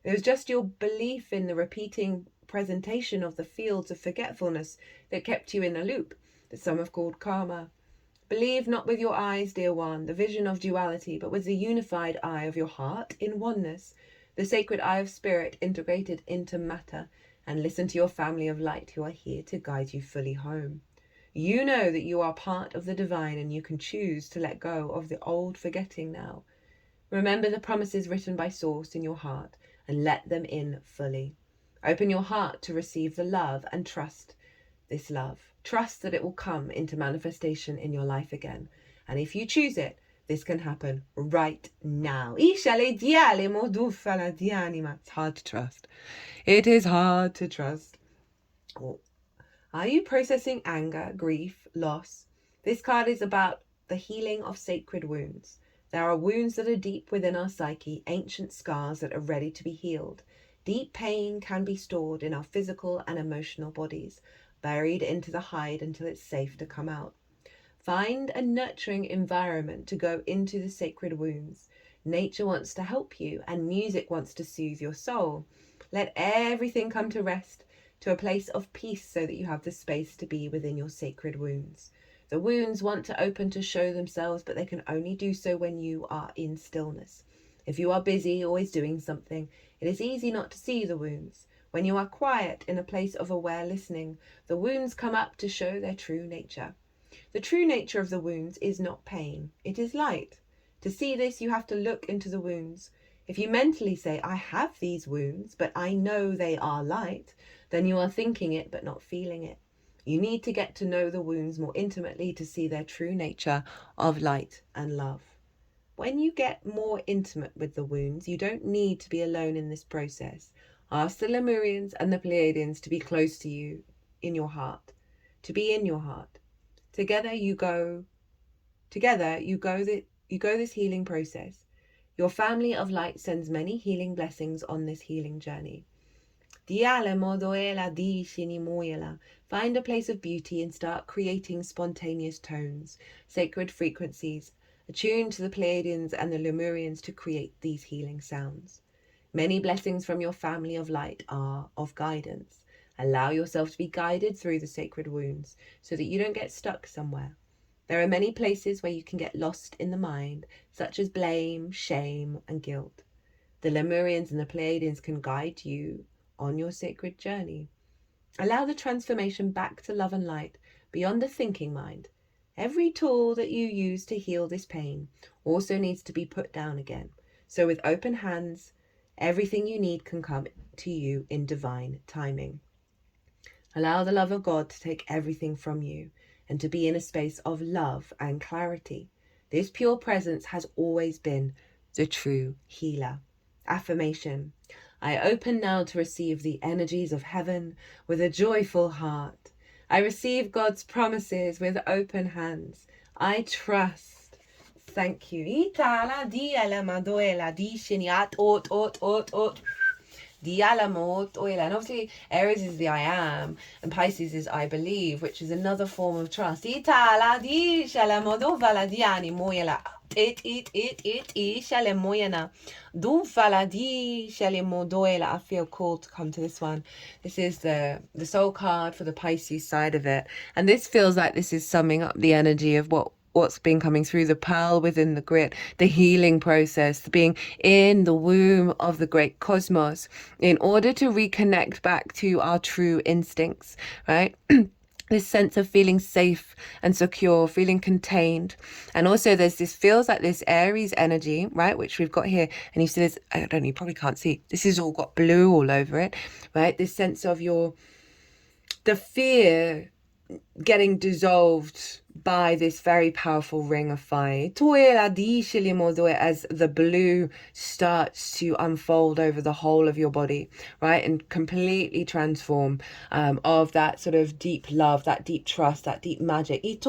[SPEAKER 1] It was just your belief in the repeating presentation of the fields of forgetfulness that kept you in a loop, that some have called karma. Believe not with your eyes, dear one, the vision of duality, but with the unified eye of your heart in oneness, the sacred eye of spirit integrated into matter, and listen to your family of light who are here to guide you fully home. You know that you are part of the divine, and you can choose to let go of the old forgetting now. Remember the promises written by Source in your heart and let them in fully. Open your heart to receive the love and trust this love. Trust that it will come into manifestation in your life again. And if you choose it, this can happen right now. It's hard to trust. It is hard to trust. Are you processing anger, grief, loss? This card is about the healing of sacred wounds. There are wounds that are deep within our psyche, ancient scars that are ready to be healed. Deep pain can be stored in our physical and emotional bodies, buried into the hide until it's safe to come out. Find a nurturing environment to go into the sacred wounds. Nature wants to help you, and music wants to soothe your soul. Let everything come to rest, to a place of peace, so that you have the space to be within your sacred wounds. The wounds want to open to show themselves, but they can only do so when you are in stillness. If you are busy, always doing something, it is easy not to see the wounds. When you are quiet in a place of aware listening, the wounds come up to show their true nature. The true nature of the wounds is not pain, it is light. To see this, you have to look into the wounds. If you mentally say, I have these wounds, but I know they are light, then you are thinking it but not feeling it. You need to get to know the wounds more intimately to see their true nature of light and love. When you get more intimate with the wounds, you don't need to be alone in this process. Ask the Lemurians and the Pleiadians to be close to you in your heart, to be in your heart. Together you go this healing process. Your family of light sends many healing blessings on this healing journey. Find a place of beauty and start creating spontaneous tones, sacred frequencies. Attune to the Pleiadians and the Lemurians to create these healing sounds. Many blessings from your family of light are of guidance. Allow yourself to be guided through the sacred wounds so that you don't get stuck somewhere. There are many places where you can get lost in the mind, such as blame, shame, and guilt. The Lemurians and the Pleiadians can guide you on your sacred journey. Allow the transformation back to love and light beyond the thinking mind. Every tool that you use to heal this pain also needs to be put down again. So with open hands, everything you need can come to you in divine timing. Allow the love of God to take everything from you and to be in a space of love and clarity. This pure presence has always been the true healer. Affirmation. I open now to receive the energies of heaven with a joyful heart. I receive God's promises with open hands. I trust, Thank you. Itala di ala madoela di shiniat ot. Di ala mot oila. And obviously Aries is the I am and Pisces is I believe, which is another form of trust. Itala di shala modo vala di animoela. It shale moyana. Du vala di shale modoela. I feel called to come to this one. This is the soul card for the Pisces side of it. And this feels like this is summing up the energy of what's been coming through, the pearl within the grit, the healing process, being in the womb of the great cosmos in order to reconnect back to our true instincts, right? This sense of feeling safe and secure, feeling contained. And also there's this, feels like this Aries energy, right, which we've got here. And you see this, I don't know, you probably can't see, this is all got blue all over it, right? This sense of the fear getting dissolved by this very powerful ring of fire as the blue starts to unfold over the whole of your body, right, and completely transform of that sort of deep love, that deep trust, that deep magic. And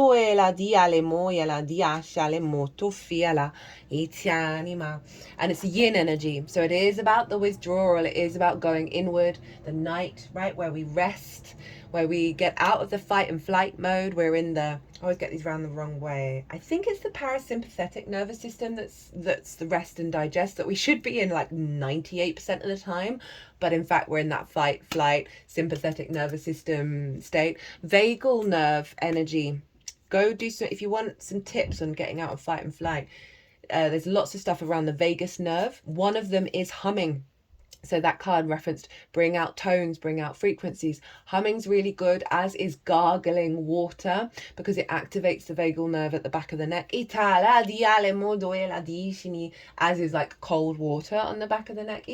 [SPEAKER 1] it's yin energy, so it is about the withdrawal, it is about going inward, the night, right, where we rest, where we get out of the fight and flight mode. We're in the, I always get these round the wrong way. I think it's the parasympathetic nervous system that's the rest and digest that we should be in like 98% of the time. But in fact, we're in that fight, flight, sympathetic nervous system state. Vagal nerve energy. Go do some, if you want some tips on getting out of fight and flight. There's lots of stuff around the vagus nerve. One of them is humming. So that card referenced bring out tones, bring out frequencies. Humming's really good, as is gargling water, because it activates the vagal nerve at the back of the neck. As is like cold water on the back of the neck.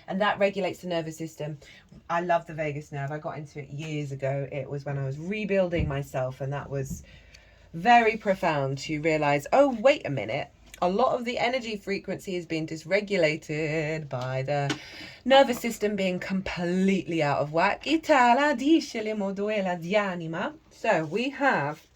[SPEAKER 1] And that regulates the nervous system. I love the vagus nerve. I got into it years ago. It was when I was rebuilding myself, and that was very profound to realize, oh, wait a minute. A lot of the energy frequency is being dysregulated by the nervous system being completely out of whack. So we have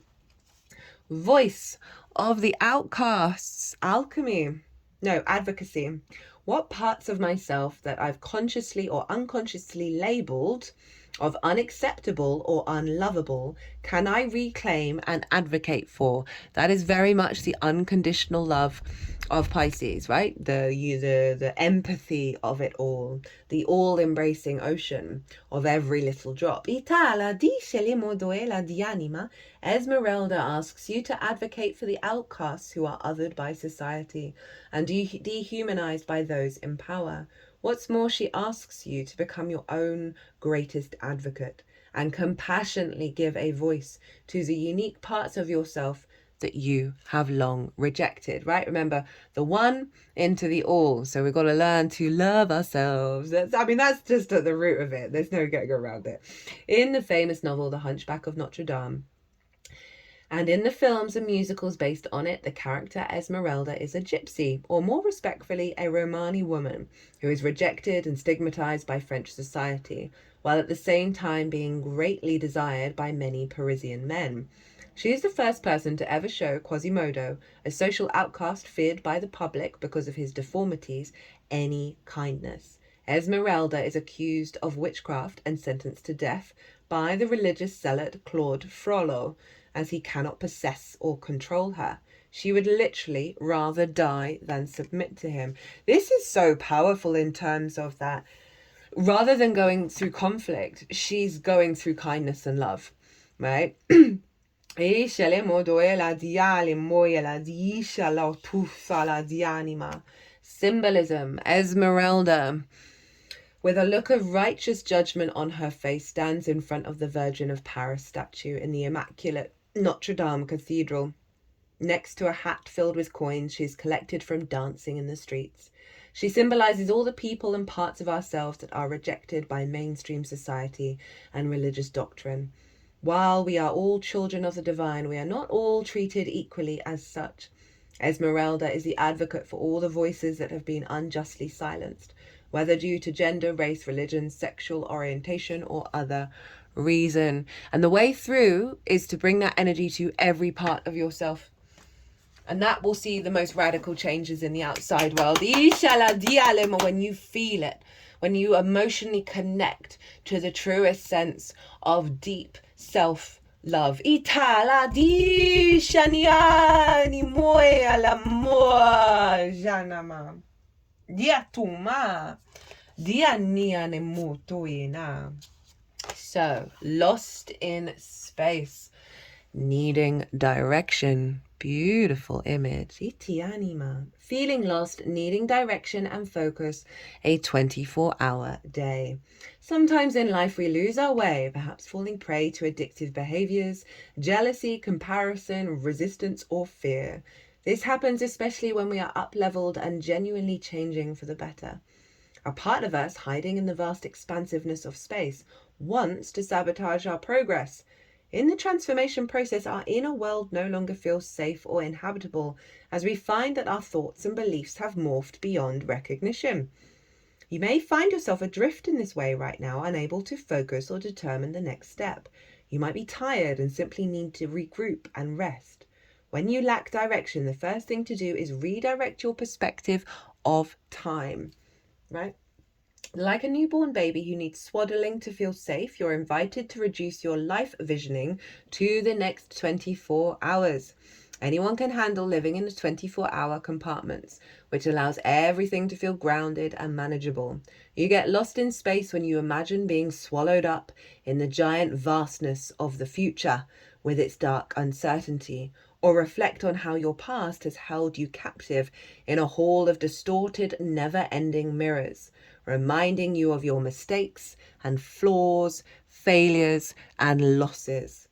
[SPEAKER 1] voice of the outcasts, advocacy. What parts of myself that I've consciously or unconsciously labeled of unacceptable or unlovable can I reclaim and advocate for? That is very much the unconditional love of Pisces, right? The empathy of it all, the all-embracing ocean of every little drop. Esmeralda asks you to advocate for the outcasts who are othered by society and dehumanized by those in power. What's more, she asks you to become your own greatest advocate and compassionately give a voice to the unique parts of yourself that you have long rejected, right? Remember, the one into the all. So we've got to learn to love ourselves. That's just at the root of it. There's no getting around it. In the famous novel, The Hunchback of Notre Dame, and in the films and musicals based on it, the character Esmeralda is a gypsy, or more respectfully, a Romani woman, who is rejected and stigmatized by French society, while at the same time being greatly desired by many Parisian men. She is the first person to ever show Quasimodo, a social outcast feared by the public because of his deformities, any kindness. Esmeralda is accused of witchcraft and sentenced to death by the religious zealot Claude Frollo, as he cannot possess or control her. She would literally rather die than submit to him. This is so powerful in terms of that. Rather than going through conflict, she's going through kindness and love, right? Symbolism. Esmeralda, with a look of righteous judgment on her face, stands in front of the Virgin of Paris statue in the immaculate Notre Dame Cathedral. Next to a hat filled with coins she's collected from dancing in the streets. She symbolizes all the people and parts of ourselves that are rejected by mainstream society and religious doctrine. While we are all children of the divine, we are not all treated equally as such. Esmeralda is the advocate for all the voices that have been unjustly silenced, whether due to gender, race, religion, sexual orientation, or other reason. And the way through is to bring that energy to every part of yourself. And that will see the most radical changes in the outside world. When you feel it, when you emotionally connect to the truest sense of deep self-love. Itala di shaniani moe alamoa janama. Dia tuma. Dia niane mutuina. So, lost in space, needing direction. Beautiful image. Itianima. Feeling lost, needing direction and focus, a 24-hour day. Sometimes in life we lose our way, perhaps falling prey to addictive behaviors, jealousy, comparison, resistance, or fear. This happens especially when we are up-leveled and genuinely changing for the better. A part of us, hiding in the vast expansiveness of space, wants to sabotage our progress. In the transformation process, our inner world no longer feels safe or inhabitable, as we find that our thoughts and beliefs have morphed beyond recognition. You may find yourself adrift in this way right now, unable to focus or determine the next step. You might be tired and simply need to regroup and rest. When you lack direction, the first thing to do is redirect your perspective of time, right? Like a newborn baby who needs swaddling to feel safe, you're invited to reduce your life visioning to the next 24 hours. Anyone can handle living in the 24-hour compartments, which allows everything to feel grounded and manageable. You get lost in space when you imagine being swallowed up in the giant vastness of the future with its dark uncertainty, or reflect on how your past has held you captive in a hall of distorted, never-ending mirrors, reminding you of your mistakes and flaws, failures, and losses.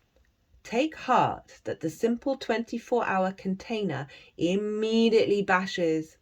[SPEAKER 1] Take heart that the simple 24-hour container immediately banishes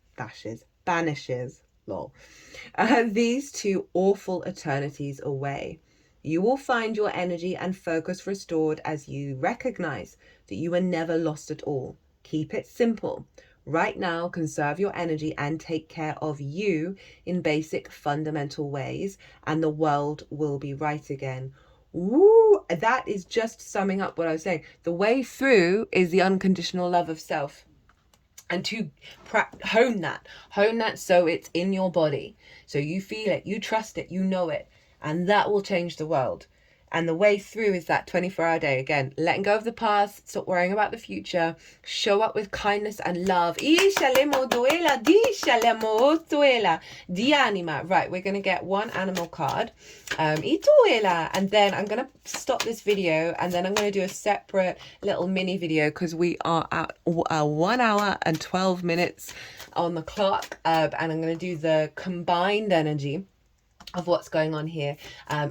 [SPEAKER 1] these two awful eternities away. You will find your energy and focus restored as you recognize that you were never lost at all. Keep it simple. Right now, conserve your energy and take care of you in basic fundamental ways, and the world will be right again. Woo! That is just summing up what I was saying. The way through is the unconditional love of self. And to hone that so it's in your body. So you feel it, you trust it, you know it. And that will change the world. And the way through is that 24-hour day. Again, letting go of the past, stop worrying about the future, show up with kindness and love. Right, we're going to get one animal card. And then I'm going to stop this video and then I'm going to do a separate little mini video because we are at 1 hour and 12 minutes on the clock. And I'm going to do the combined energy of what's going on here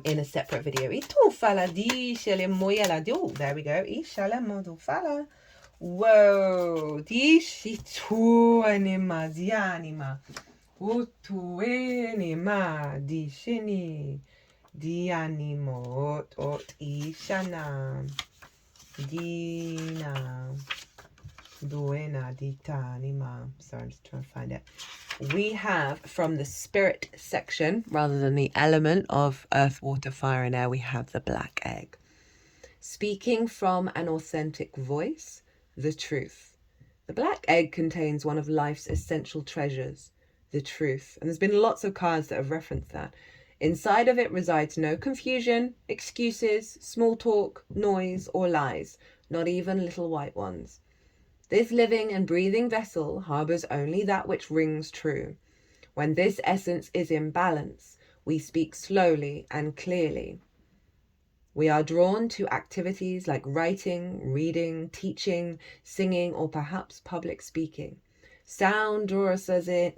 [SPEAKER 1] in a separate video. Oh, there we go. Whoa. Sorry, I'm just trying to find it. We have from the spirit section, rather than the element of earth, water, fire, and air, we have the black egg. Speaking from an authentic voice, the truth. The black egg contains one of life's essential treasures, the truth. And there's been lots of cards that have referenced that. Inside of it resides no confusion, excuses, small talk, noise, or lies, not even little white ones. This living and breathing vessel harbors only that which rings true. When this essence is in balance, we speak slowly and clearly. We are drawn to activities like writing, reading, teaching, singing, or perhaps public speaking. Sound draws us in,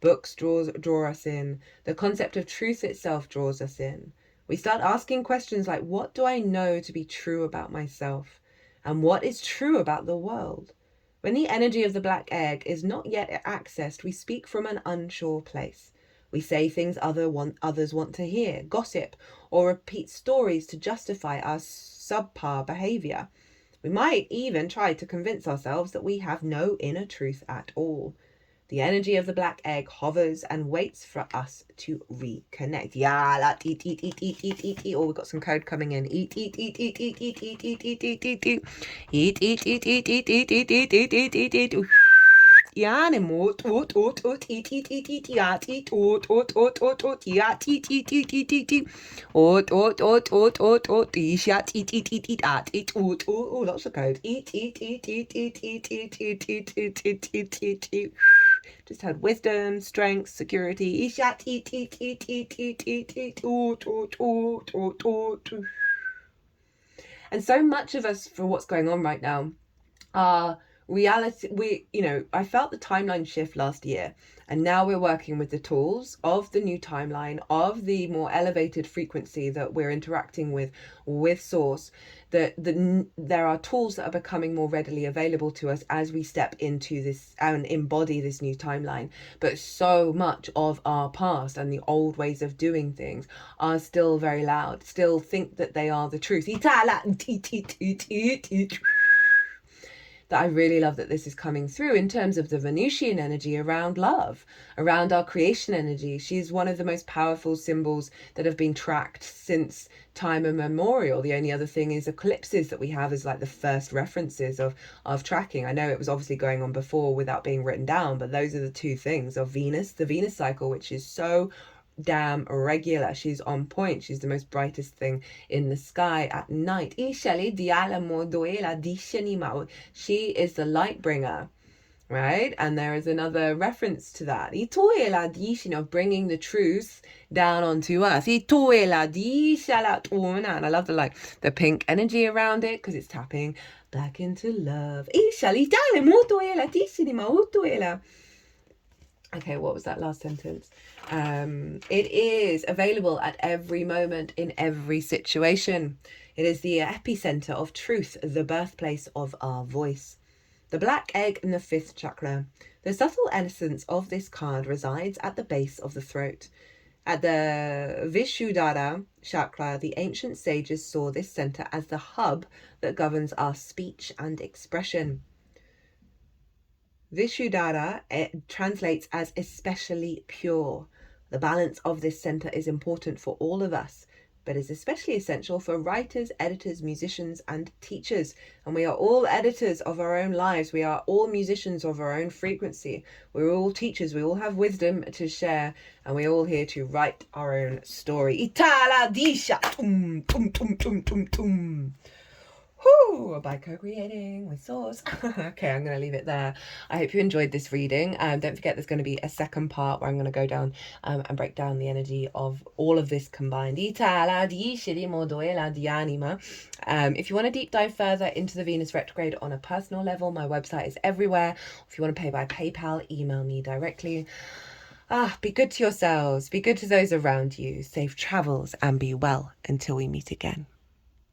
[SPEAKER 1] books draw us in, the concept of truth itself draws us in. We start asking questions like, what do I know to be true about myself? And what is true about the world? When the energy of the black egg is not yet accessed, we speak from an unsure place. We say things others want to hear, gossip, or repeat stories to justify our subpar behavior. We might even try to convince ourselves that we have no inner truth at all. The energy of the black egg hovers and waits for us to reconnect. Yeah, that eat, eat, eat, eat, eat, eat, eat. Oh, we've got some code coming in. Eat, eat, eat, eat, eat, eat, eat, eat, eat, eat, eat, eat. Eat, eat, eat, eat, eat, eat, eat, eat, eat, eat, eat, eat. Ja, ne mot, ot, ot, ot, eat, eat, eat, eat, yaat, eat, ot, ot, ot, ot, ot, yaat, eat, eat, eat, eat, eat, eat. Ot, ot, ot, ot, ot, ot, yaat, eat, eat, eat, eat, at, eat, ot, oh, lots of code. Eat, eat, eat, eat, eat, eat, eat, eat, eat, eat, eat, eat, eat, eat. Just had wisdom, strength, security. Ishat, eat, eat, eat, eat, eat, eat, eat, ot, ot, ot, ot, ot. And so much of us, for what's going on right now, are reality. I felt the timeline shift last year, and now we're working with the tools of the new timeline, of the more elevated frequency that we're interacting with source. There are tools that are becoming more readily available to us as we step into this and embody this new timeline. But so much of our past and the old ways of doing things are still very loud, still think that they are the truth. That I really love that this is coming through in terms of the Venusian energy around love, around our creation energy. She's one of the most powerful symbols that have been tracked since time immemorial. The only other thing is eclipses that we have as like the first references of tracking. I know it was obviously going on before without being written down, but those are the two things of Venus, the Venus cycle, which is so damn regular. She's on point. She's the most brightest thing in the sky at night. She is the light bringer, right? And there is another reference to that. Of bringing the truth down onto us. And I love the pink energy around it because it's tapping back into love. Okay, what was that last sentence? It is available at every moment in every situation. It is the epicenter of truth, the birthplace of our voice. The black egg in the fifth chakra. The subtle essence of this card resides at the base of the throat. At the Vishuddhara chakra, the ancient sages saw this center as the hub that governs our speech and expression. Vishuddhara translates as especially pure. The balance of this center is important for all of us, but is especially essential for writers, editors, musicians, and teachers. And we are all editors of our own lives. We are all musicians of our own frequency. We're all teachers. We all have wisdom to share, and we're all here to write our own story. Itala disha tum tum tum tum tum tum. By co-creating with source. Okay, I'm going to leave it there. I hope you enjoyed this reading. Don't forget there's going to be a second part where I'm going to go down and break down the energy of all of this combined. If you want to deep dive further into the Venus retrograde on a personal level, my website is everywhere. If you want to pay by PayPal, email me directly. Be good to yourselves, be good to those around you, safe travels, and be well until we meet again.